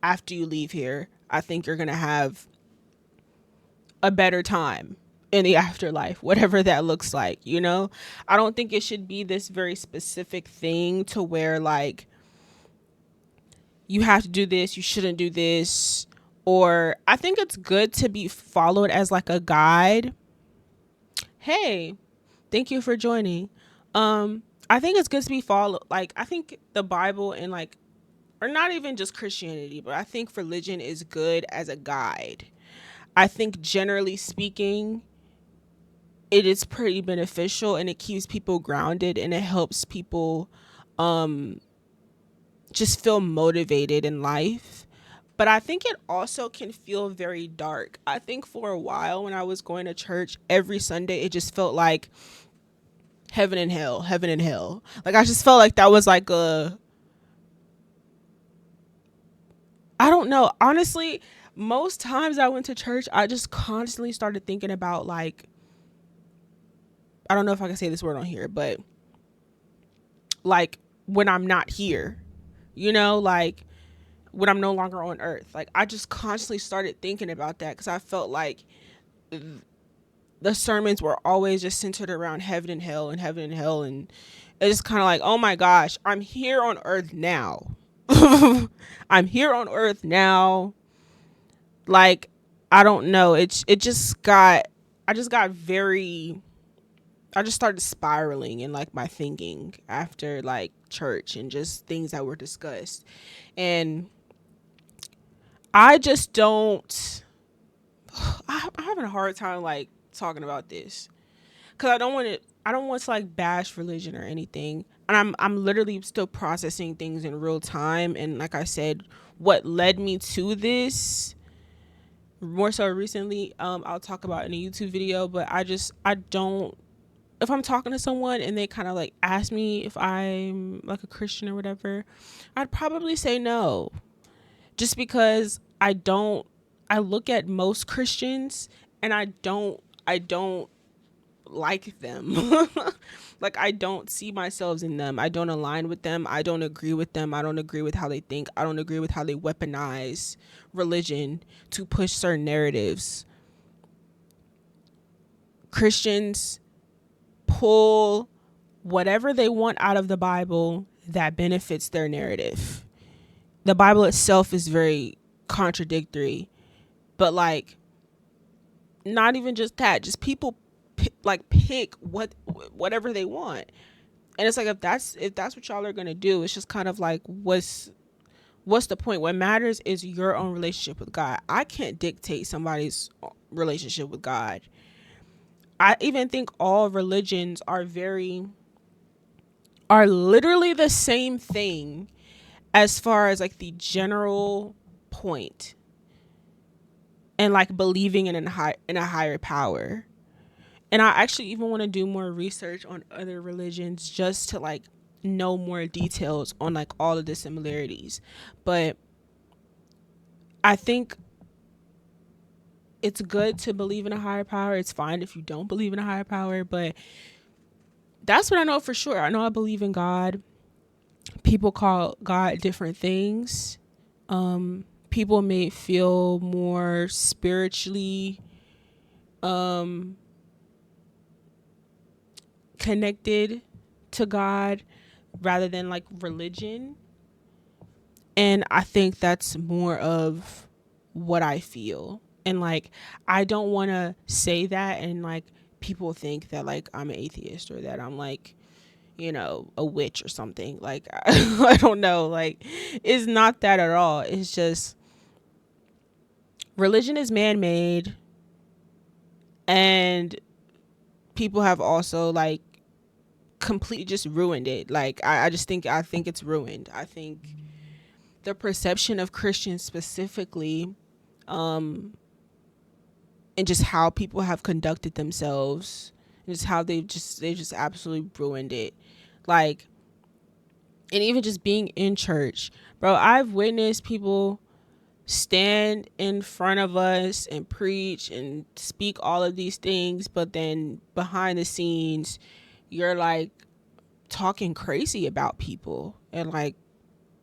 after you leave here, I think you're going to have a better time in the afterlife, whatever that looks like. I don't think it should be this very specific thing to where like you have to do this, you shouldn't do this. Or I think it's good to be followed as like a guide. Hey, thank you for joining. I think it's good to be followed. Like, I think the Bible and like, or not even just Christianity, but I think religion is good as a guide. I think generally speaking, it is pretty beneficial, and it keeps people grounded, and it helps people just feel motivated in life. But I think it also can feel very dark. I think for a while when I was going to church every Sunday, it just felt like heaven and hell, heaven and hell. Like I just felt like that was like I don't know. Honestly, most times I went to church, I just constantly started thinking about like, I don't know if I can say this word on here, but like when I'm not here, like when I'm no longer on earth. Like I just constantly started thinking about that because I felt like the sermons were always just centered around heaven and hell and heaven and hell. And it's kind of like, oh my gosh, I'm here on earth now. I'm here on earth now. Like, I don't know. I just started spiraling in like my thinking after like church and just things that were discussed. And I just don't, I'm having a hard time like talking about this because I don't want to like bash religion or anything. And I'm literally still processing things in real time. And like I said, what led me to this more so recently, I'll talk about in a YouTube video, but I don't, if I'm talking to someone and they kind of like ask me if I'm like a Christian or whatever, I'd probably say no, just because I look at most Christians and I don't like them. Like I don't see myself in them. I don't align with them. I don't agree with them. I don't agree with how they think. I don't agree with how they weaponize religion to push certain narratives. Christians pull whatever they want out of the Bible that benefits their narrative. The Bible itself is very contradictory, but like not even just that, just people pick whatever they want. And it's like if that's what y'all are gonna do, it's just kind of like what's the point? What matters is your own relationship with God. I can't dictate somebody's relationship with God. I even think all religions are literally the same thing as far as like the general point, and like believing in a higher power. And I actually even want to do more research on other religions just to like know more details on like all of the similarities. But I think it's good to believe in a higher power. It's fine if you don't believe in a higher power, but that's what I know for sure. I know I believe in God. People call God different things. People may feel more spiritually um connected to God rather than like religion. And I think that's more of what I feel. And like, I don't want to say that and like people think that like I'm an atheist or that I'm like, a witch or something. Like, I don't know. Like, it's not that at all. It's just religion is man made, and people have also like completely just ruined it. Like, I think it's ruined. I think the perception of Christians specifically, um, and just how people have conducted themselves, and just how they just absolutely ruined it. Like, and even just being in church, bro, I've witnessed people stand in front of us and preach and speak all of these things, but then behind the scenes you're like talking crazy about people and like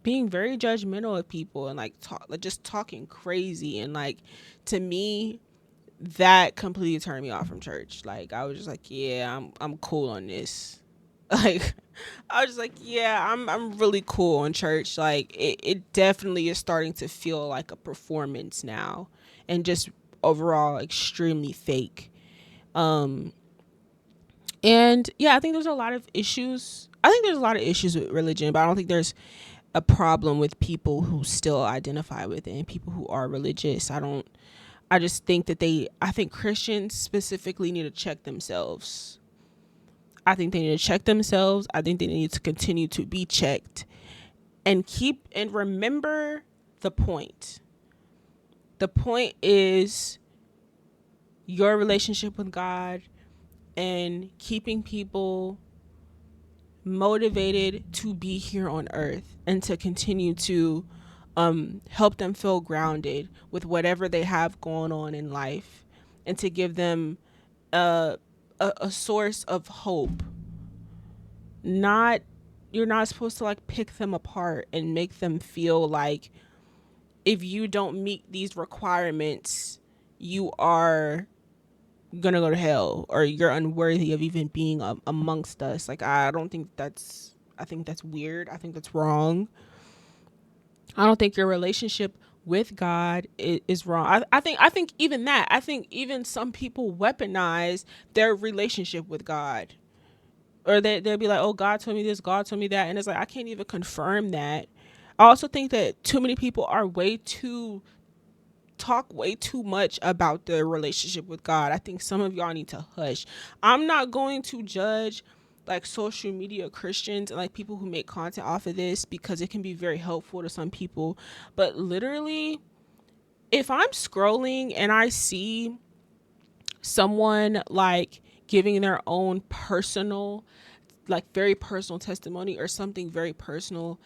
being very judgmental of people and like just talking crazy. And like, to me, that completely turned me off from church. Like, I was just like, yeah, I'm cool on this. Like, I was just like, yeah, I'm really cool on church. Like, it definitely is starting to feel like a performance now, and just overall extremely fake. Um and yeah, I think there's a lot of issues. I think there's a lot of issues with religion, but I don't think there's a problem with people who still identify with it and people who are religious. I just think that I think Christians specifically need to check themselves. I think they need to check themselves. I think they need to continue to be checked and keep and remember the point. The point is your relationship with God and keeping people motivated to be here on earth and to continue to help them feel grounded with whatever they have going on in life, and to give them a, a source of hope. Not You're not supposed to like pick them apart and make them feel like if you don't meet these requirements, you are gonna go to hell or you're unworthy of even being amongst us. Like, I don't think that's, I think that's weird. I think that's wrong. I don't think your relationship with God is wrong. I think even that. I think even some people weaponize their relationship with God, or they'll be like, "Oh, God told me this, God told me that," and it's like, I can't even confirm that. I also think that too many people are talk way too much about their relationship with God. I think some of y'all need to hush. I'm not going to judge like social media Christians and like people who make content off of this, because it can be very helpful to some people. But literally, if I'm scrolling and I see someone like giving their own personal, like very personal testimony or something very personal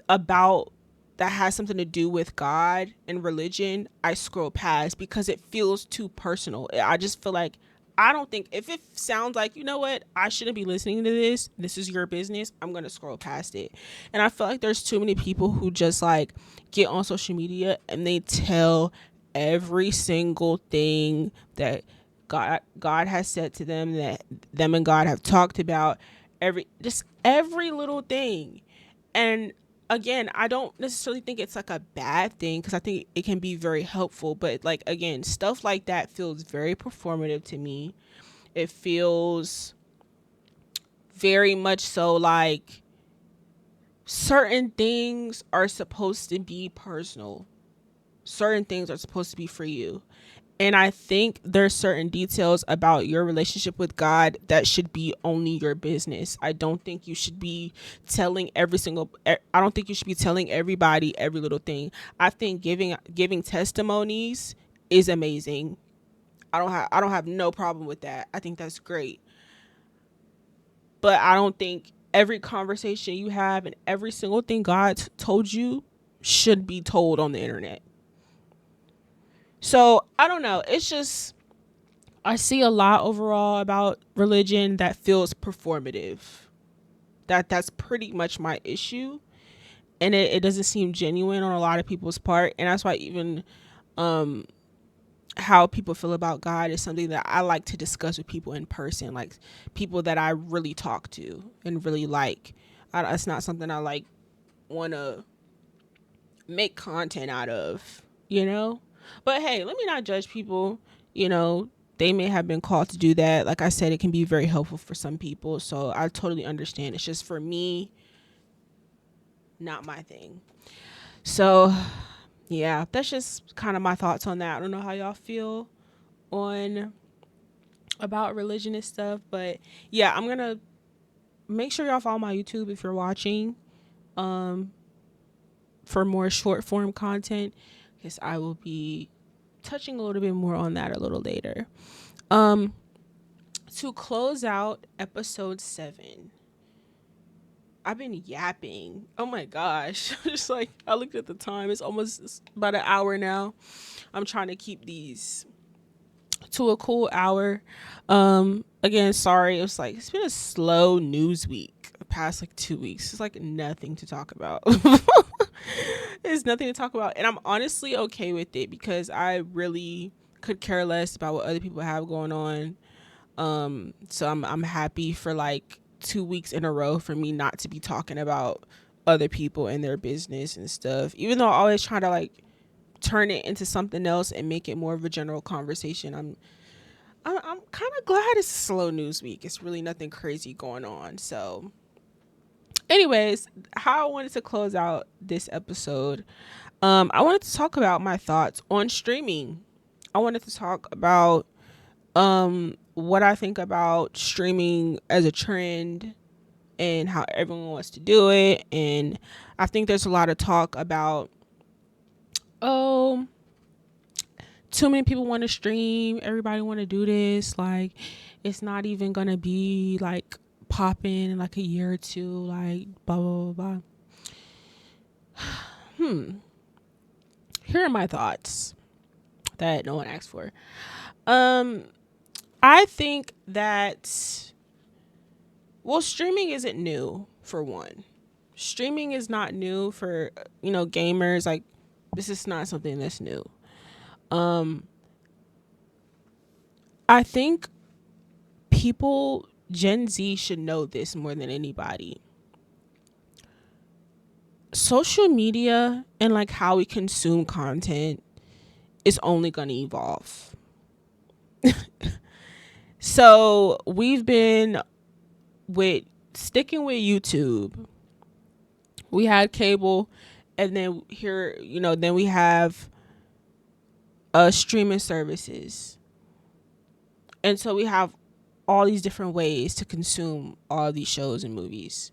about that has something to do with God and religion, I scroll past because it feels too personal. I just feel like, I don't think, if it sounds like, you know what, I shouldn't be listening to this is your business, I'm going to scroll past it. And I feel like there's too many people who just like get on social media and they tell every single thing that God has said to them, that them and God have talked about, every little thing. And again, I don't necessarily think it's like a bad thing, because I think it can be very helpful. But like, again, stuff like that feels very performative to me. It feels very much so like certain things are supposed to be personal, certain things are supposed to be for you. And I think there's certain details about your relationship with God that should be only your business. I don't think you should be telling I don't think you should be telling everybody every little thing. I think giving testimonies is amazing. I don't have no problem with that. I think that's great. But I don't think every conversation you have and every single thing God told you should be told on the internet. So, I don't know. It's just, I see a lot overall about religion that feels performative. That's pretty much my issue. And it doesn't seem genuine on a lot of people's part. And that's why even how people feel about God is something that I like to discuss with people in person, like people that I really talk to and really like. It's not something I like want to make content out of, you know? But hey, let me not judge people, you know. They may have been called to do that. Like I said, it can be very helpful for some people. So I totally understand. It's just for me, not my thing. So yeah, that's just kind of my thoughts on that. I don't know how y'all feel on about religion and stuff, but yeah, I'm gonna make sure y'all follow my YouTube if you're watching, um, for more short form content, because I will be touching a little bit more on that a little later. Um, to close out episode 7, I've been yapping. Oh my gosh. Just like I looked at the time. It's about an hour now. I'm trying to keep these to a cool hour. Again, sorry. It's been a slow news week the past like 2 weeks. It's like nothing to talk about. There's nothing to talk about. And I'm honestly okay with it because I really could care less about what other people have going on. So I'm happy for like 2 weeks in a row for me not to be talking about other people and their business and stuff. Even though I always try to like turn it into something else and make it more of a general conversation. I'm kind of glad it's a slow news week. It's really nothing crazy going on. So anyways, how I wanted to close out this episode, I wanted to talk about my thoughts on streaming. I wanted to talk about what I think about streaming as a trend and how everyone wants to do it. And I think there's a lot of talk about, oh, too many people want to stream, everybody want to do this, like it's not even gonna be like popping in like a year or two, like blah blah blah blah. Here are my thoughts that no one asked for. I think that, well, streaming isn't new. For one, streaming is not new for, gamers. Like, this is not something that's new. I think people, Gen Z, should know this more than anybody. Social media and like how we consume content is only going to evolve. So we've been sticking with YouTube. We had cable, and then here, then we have streaming services. And so we have all these different ways to consume all these shows and movies.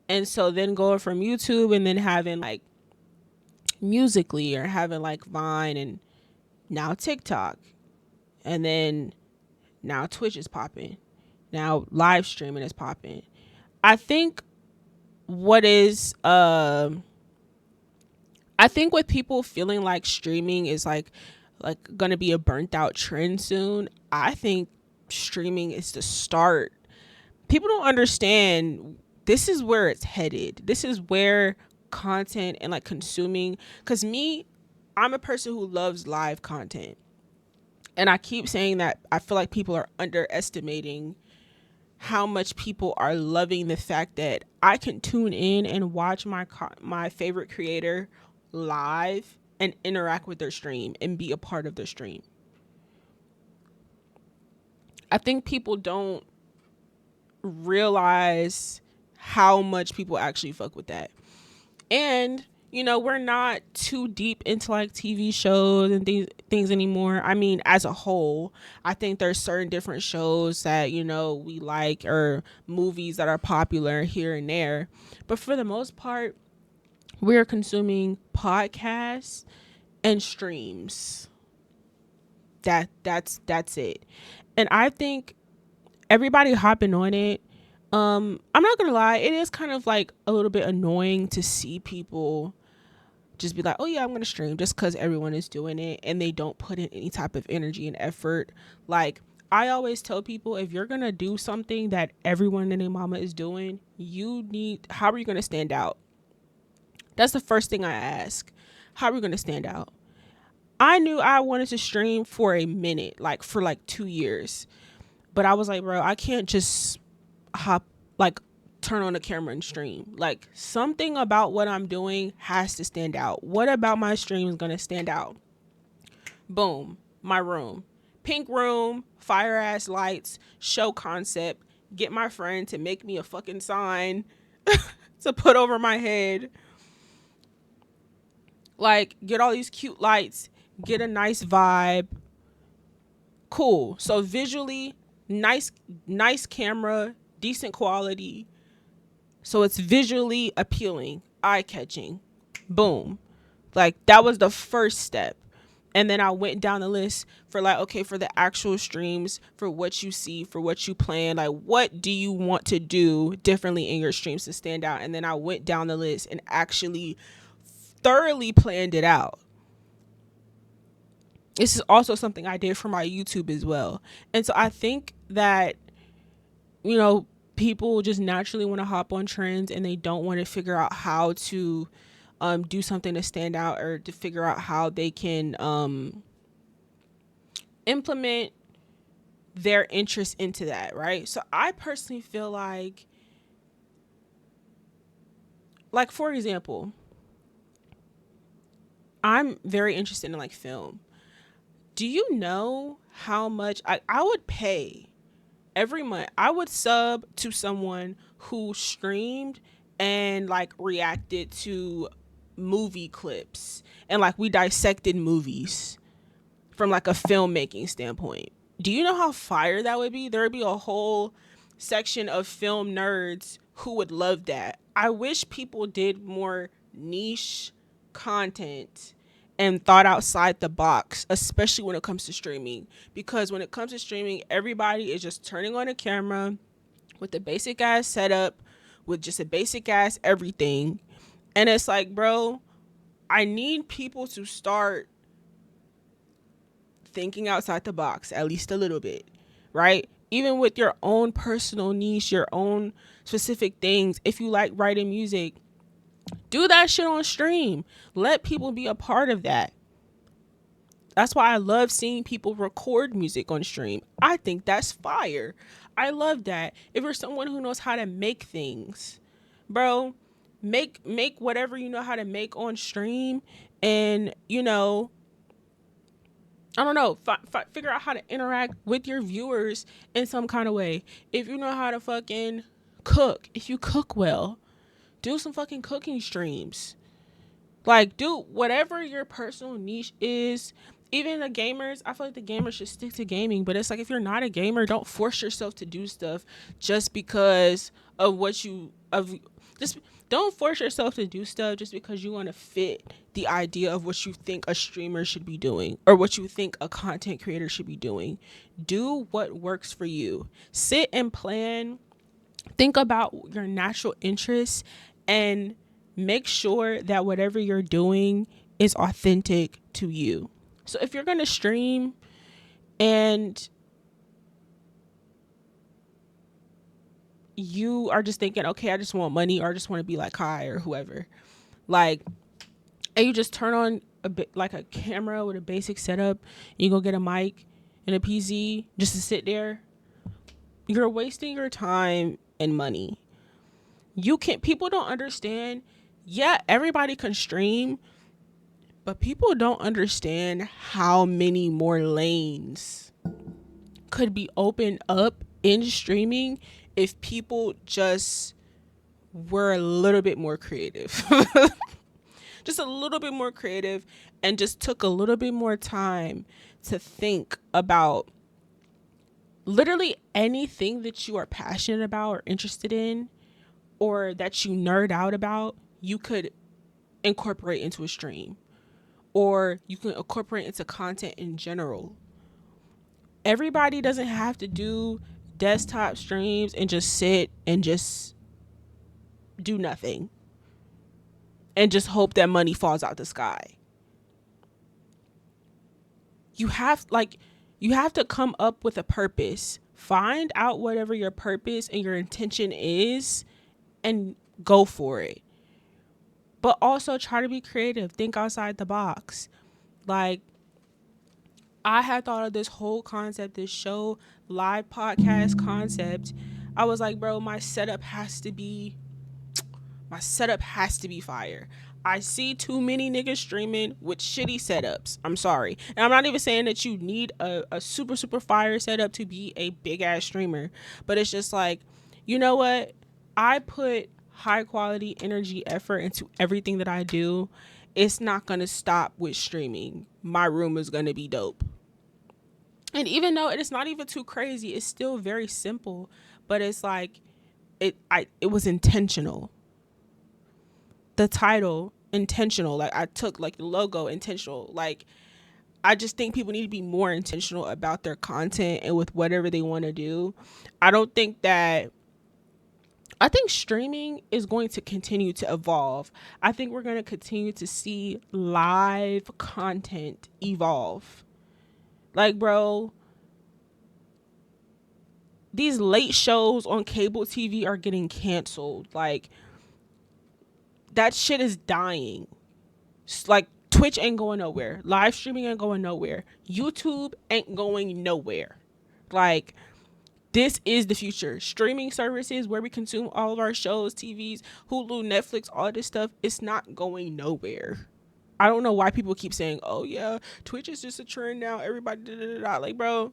And so then going from YouTube and then having like Musically, or having like Vine, and now TikTok, and then now Twitch is popping. Now live streaming is popping. I think what is I think with people feeling like streaming is like gonna be a burnt out trend soon, I think streaming is the start. People don't understand, this is where it's headed. This is where content and like consuming, because I'm a person who loves live content, and I keep saying that I feel like people are underestimating how much people are loving the fact that I can tune in and watch my favorite creator live and interact with their stream and be a part of their stream. I think people don't realize how much people actually fuck with that. And we're not too deep into like TV shows and things anymore. I mean, as a whole, I think there's certain different shows that we like, or movies that are popular here and there, but for the most part, we're consuming podcasts and streams. That's it. And I think everybody hopping on it, I'm not gonna lie, it is kind of like a little bit annoying to see people just be like, oh yeah, I'm gonna stream, just because everyone is doing it and they don't put in any type of energy and effort. Like, I always tell people, if you're gonna do something that everyone and their mama is doing, how are you gonna stand out? That's the first thing I ask. How are we gonna stand out? I knew I wanted to stream for a minute, like for like 2 years. But I was like, bro, I can't just hop, like, turn on the camera and stream. Like, something about what I'm doing has to stand out. What about my stream is going to stand out? Boom, my room. Pink room, fire ass lights, show concept. Get my friend to make me a fucking sign to put over my head. Like, get all these cute lights, get a nice vibe. Cool. So visually, nice camera, decent quality. So it's visually appealing, eye catching. Boom. Like, that was the first step. And then I went down the list for, like, okay, for the actual streams, for what you see, for what you plan, like, what do you want to do differently in your streams to stand out? And then I went down the list and actually thoroughly planned it out. This is also something I did for my YouTube as well. And so I think that, you know, people just naturally want to hop on trends and they don't want to figure out how to do something to stand out, or to figure out how they can implement their interest into that, right? So I personally feel like for example, I'm very interested in like film. Do you know how much I would pay every month? I would sub to someone who streamed and like reacted to movie clips, and like we dissected movies from like a filmmaking standpoint. Do you know how fire that would be? There would be a whole section of film nerds who would love that. I wish people did more niche content and thought outside the box, especially when it comes to streaming. Because when it comes to streaming, everybody is just turning on a camera with a basic ass setup, with just a basic ass everything. And it's like, bro, I need people to start thinking outside the box at least a little bit, right? Even with your own personal niche, your own specific things. If you like writing music, do that shit on stream. Let people be a part of that. That's why I love seeing people record music on stream. I think that's fire. I love that. If you're someone who knows how to make things, bro, make whatever you know how to make on stream, and I don't know, figure out how to interact with your viewers in some kind of way. If you know how to fucking cook, if you cook well, do some fucking cooking streams. Like, do whatever your personal niche is. Even the gamers, I feel like the gamers should stick to gaming. But it's like, if you're not a gamer, don't force yourself to do stuff just because of just don't force yourself to do stuff just because you want to fit the idea of what you think a streamer should be doing, or what you think a content creator should be doing. Do what works for you. Sit and plan. Think about your natural interests, and make sure that whatever you're doing is authentic to you. So if you're going to stream and you are just thinking, okay, I just want money, or I just want to be like Kai or whoever, like, and you just turn on a bit like a camera with a basic setup, you go get a mic and a PC just to sit there, you're wasting your time and money. People don't understand. Yeah, everybody can stream, but people don't understand how many more lanes could be opened up in streaming if people just were a little bit more creative. Just a little bit more creative, and just took a little bit more time to think about literally anything that you are passionate about or interested in, or that you nerd out about, you could incorporate into a stream, or you can incorporate into content in general. Everybody doesn't have to do desktop streams and just sit and just do nothing and just hope that money falls out the sky. You have to come up with a purpose. Find out whatever your purpose and your intention is and go for it. But also try to be creative. Think outside the box. Like, I had thought of this whole concept, this show, live podcast concept. I was like, bro, my setup has to be fire. I see too many niggas streaming with shitty setups. I'm sorry. And I'm not even saying that you need a super, super fire setup to be a big ass streamer. But it's just like, you know what? I put high quality energy effort into everything that I do. It's not going to stop with streaming. My room is going to be dope. And even though it is not even too crazy, it's still very simple. But it's like, it was intentional. The title intentional, like I took like the logo intentional. Like I just think people need to be more intentional about their content and with whatever they want to do. I don't think that I think streaming is going to continue to evolve. I think we're going to continue to see live content evolve. Like, bro, these late shows on cable TV are getting canceled. Like, that shit is dying. Like, Twitch ain't going nowhere. Live streaming ain't going nowhere. YouTube ain't going nowhere. Like, this is the future. Streaming services where we consume all of our shows, TVs, Hulu, Netflix, all this stuff, it's not going nowhere. I don't know why people keep saying, oh yeah, Twitch is just a trend now. Everybody, da, da, da, da. Like, bro,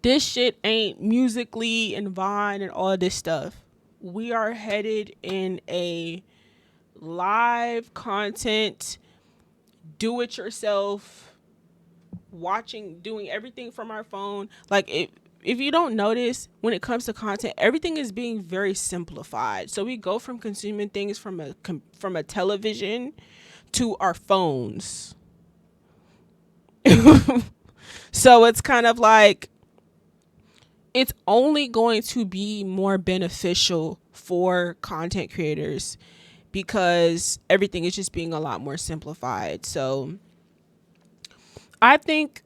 this shit ain't Musically and Vine and all of this stuff. We are headed in a live content, do it yourself, watching, doing everything from our phone. Like, if you don't notice, when it comes to content, everything is being very simplified. So we go from consuming things from a television to our phones. So it's kind of like, it's only going to be more beneficial for content creators because everything is just being a lot more simplified. So I think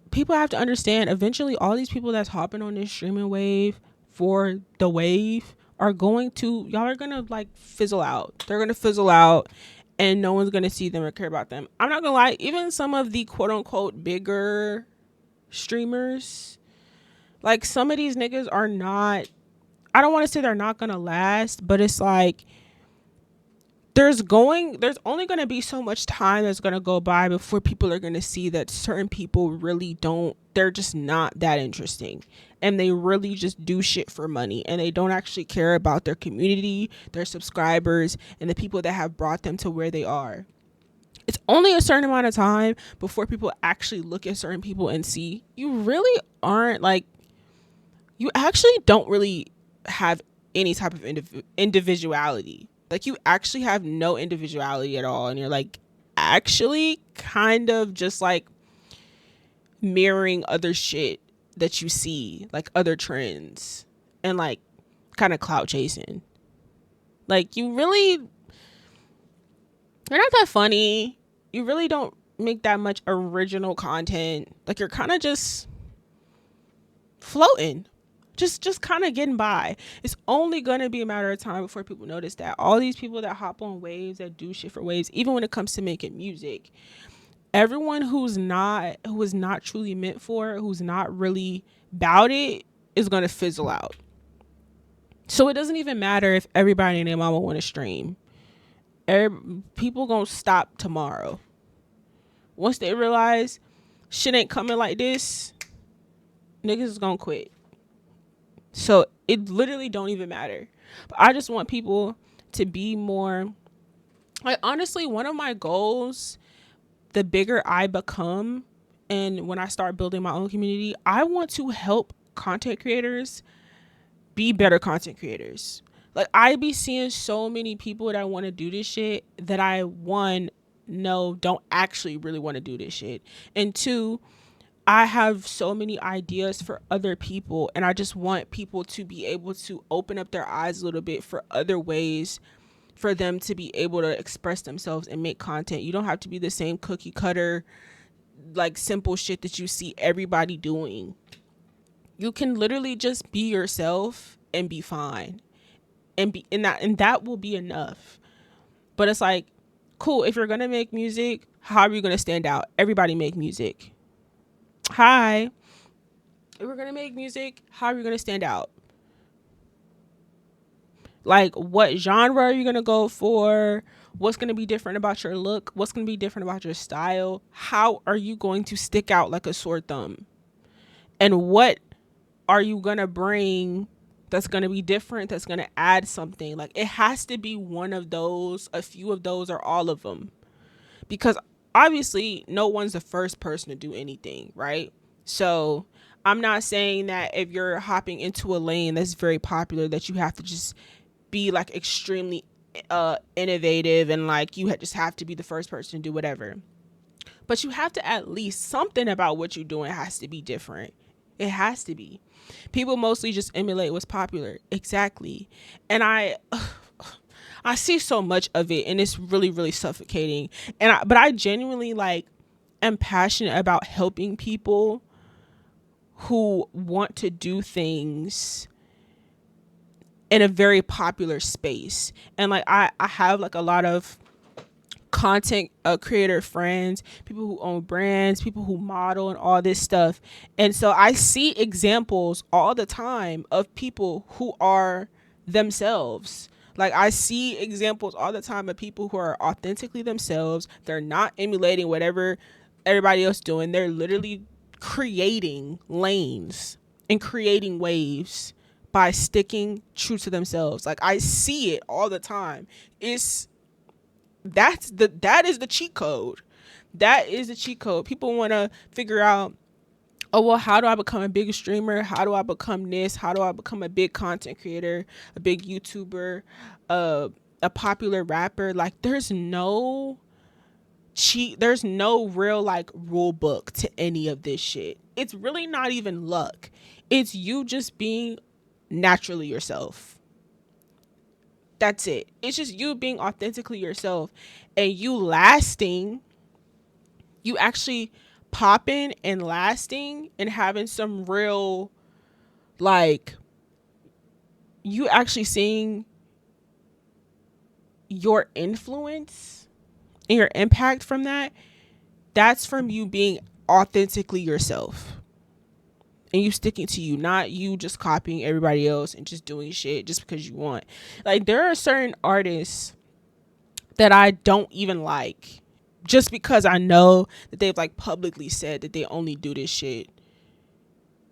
people have to understand, eventually all these people that's hopping on this streaming wave for the wave y'all are gonna like fizzle out. They're gonna fizzle out and no one's gonna see them or care about them. I'm not gonna lie, even some of the quote unquote bigger streamers, like some of these niggas are not, I don't want to say they're not gonna last, but it's like there's only going to be so much time that's going to go by before people are going to see that certain people really don't, they're just not that interesting, and they really just do shit for money, and they don't actually care about their community, their subscribers, and the people that have brought them to where they are. It's only a certain amount of time before people actually look at certain people and see you really aren't like, you actually don't really have any type of individuality. Like, you actually have no individuality at all. And you're like actually kind of just like mirroring other shit that you see, like other trends, and like kind of clout chasing. Like, you're not that funny. You really don't make that much original content. Like, you're kind of just floating. Just kind of getting by. It's only gonna be a matter of time before people notice that all these people that hop on waves, that do shit for waves, even when it comes to making music, everyone who is not truly meant for it, who's not really about it, is gonna fizzle out. So it doesn't even matter if everybody and their mama want to stream. People gonna stop tomorrow once they realize shit ain't coming like this. Niggas is gonna quit. So it literally don't even matter. But I just want people to be more, like, honestly, one of my goals, the bigger I become and when I start building my own community, I want to help content creators be better content creators. Like, I be seeing so many people that want to do this shit that I, one, no, don't actually really want to do this shit, and two, I have so many ideas for other people, and I just want people to be able to open up their eyes a little bit for other ways for them to be able to express themselves and make content. You don't have to be the same cookie cutter, like, simple shit that you see everybody doing. You can literally just be yourself and be fine, and that will be enough. But it's like, cool, if you're gonna make music, how are you gonna stand out? Everybody make music. Hi, if we're gonna make music, how are we gonna stand out? Like, what genre are you gonna go for? What's gonna be different about your look? What's gonna be different about your style? How are you going to stick out like a sore thumb? And what are you gonna bring that's gonna be different? That's gonna add something. Like, it has to be one of those, a few of those, or all of them, because obviously no one's the first person to do anything, right? So I'm not saying that if you're hopping into a lane that's very popular that you have to just be like extremely innovative and like you just have to be the first person to do whatever. But you have to, at least something about what you're doing has to be different. It has to be. People mostly just emulate what's popular. Exactly. And I see so much of it and it's really really suffocating. But I genuinely like am passionate about helping people who want to do things in a very popular space. And like I have like a lot of content creator friends, people who own brands, people who model and all this stuff. And so I see examples all the time of people who are themselves. Like, I see examples all the time of people who are authentically themselves. They're not emulating whatever everybody else doing. They're literally creating lanes and creating waves by sticking true to themselves. Like, I see it all the time. It's that is the cheat code. That is the cheat code. People want to figure out, oh well, how do I become a big streamer? How do I become this? How do I become a big content creator, a big YouTuber, a popular rapper? Like, there's no real like rule book to any of this shit. It's really not even luck. It's you just being naturally yourself. That's it. It's just you being authentically yourself and you lasting, you actually popping and lasting and having some real, like, you actually seeing your influence and your impact from that. That's from you being authentically yourself and you sticking to you, not you just copying everybody else and just doing shit just because you want. Like, there are certain artists that I don't even like just because I know that they've like publicly said that they only do this shit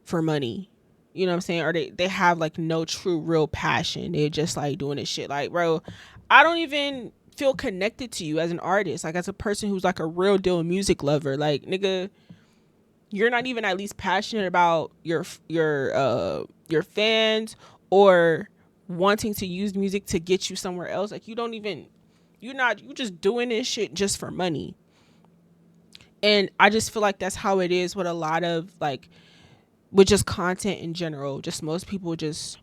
for money. You know what I'm saying? Or they have like no true real passion. They're just like doing this shit. Like, bro, I don't even feel connected to you as an artist. Like, as a person who's like a real deal music lover. Like, nigga, you're not even at least passionate about your fans or wanting to use music to get you somewhere else. Like, you don't even, you just doing this shit just for money. And I just feel like that's how it is with a lot of like, with just content in general. Just most people just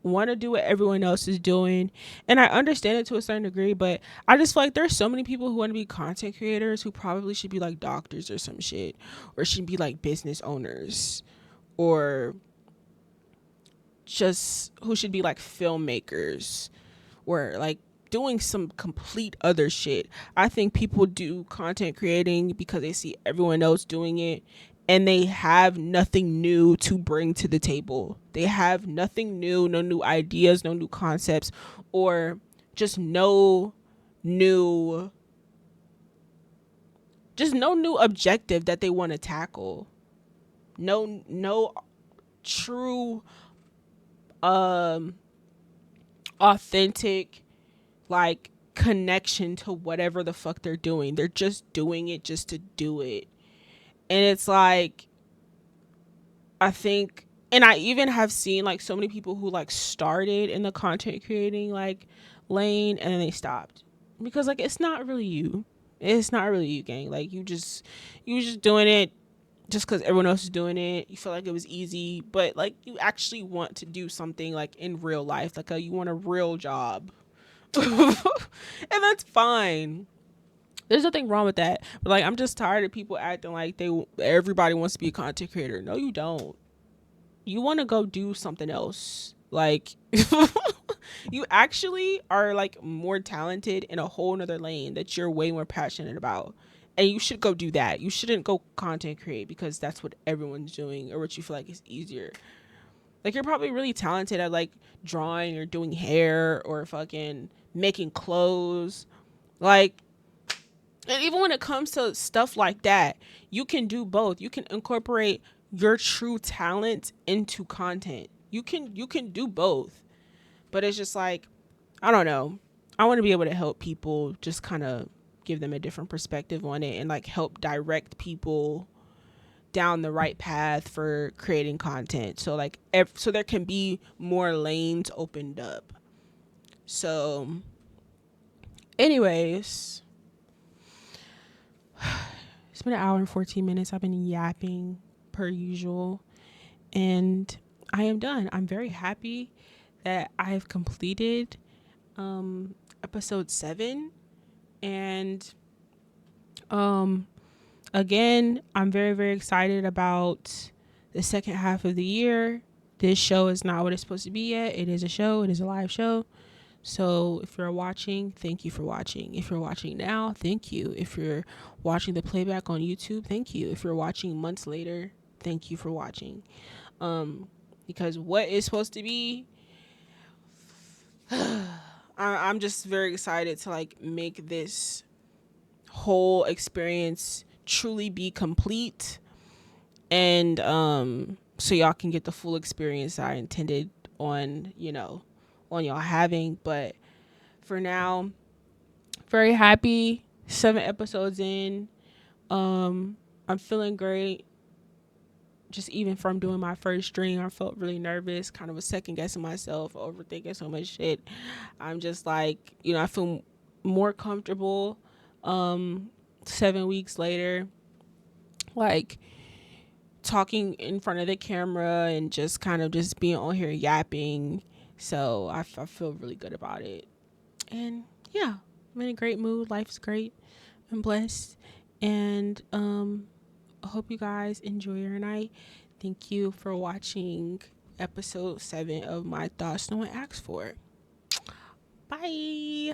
want to do what everyone else is doing. And I understand it to a certain degree, but I just feel like there's so many people who want to be content creators who probably should be like doctors or some shit, or should be like business owners, or just who should be like filmmakers, or like doing some complete other shit. I think people do content creating because they see everyone else doing it and they have nothing new to bring to the table. They have nothing new, no new ideas, no new concepts, or just new no new objective that they want to tackle. No true um authentic like connection to whatever the fuck they're doing. They're just doing it just to do it. And it's like, I think, and I even have seen like so many people who like started in the content creating like lane and then they stopped because like it's not really you. It's not really you, gang. Like, you just doing it just because everyone else is doing it. You feel like it was easy, but like you actually want to do something like in real life, like you want a real job. And that's fine. There's nothing wrong with that. But like, I'm just tired of people acting like everybody wants to be a content creator. No, you don't. You want to go do something else. Like, you actually are like more talented in a whole nother lane that you're way more passionate about. And you should go do that. You shouldn't go content create because that's what everyone's doing or what you feel like is easier. Like, you're probably really talented at like drawing or doing hair or fucking making clothes. Like, and even when it comes to stuff like that, you can do both. You can incorporate your true talent into content. You can do both. But it's just like, I don't know. I want to be able to help people, just kind of give them a different perspective on it and like help direct people down the right path for creating content. So like so there can be more lanes opened up. So anyways, it's been an hour and 14 minutes. I've been yapping per usual, and I am done. I'm very happy that I have completed episode 7, and again, I'm very, very excited about the second half of the year. This show is not what it's supposed to be yet. It is a show. It is a live show. So if you're watching, thank you for watching. If you're watching now, thank you. If you're watching the playback on YouTube, thank you. If you're watching months later, thank you for watching. Because what is supposed to be, I'm just very excited to like make this whole experience truly be complete, and so y'all can get the full experience I intended on, on y'all having. But for now, very happy. 7 episodes in. I'm feeling great. Just even from doing my first stream, I felt really nervous, kind of was second guessing myself, overthinking so much shit. I'm just like, I feel more comfortable 7 weeks later, like talking in front of the camera and just kind of just being on here yapping. So I feel really good about it. And yeah, I'm in a great mood. Life's great. I'm blessed. And I hope you guys enjoy your night. Thank you for watching episode 7 of My Thoughts No One Asked For. Bye.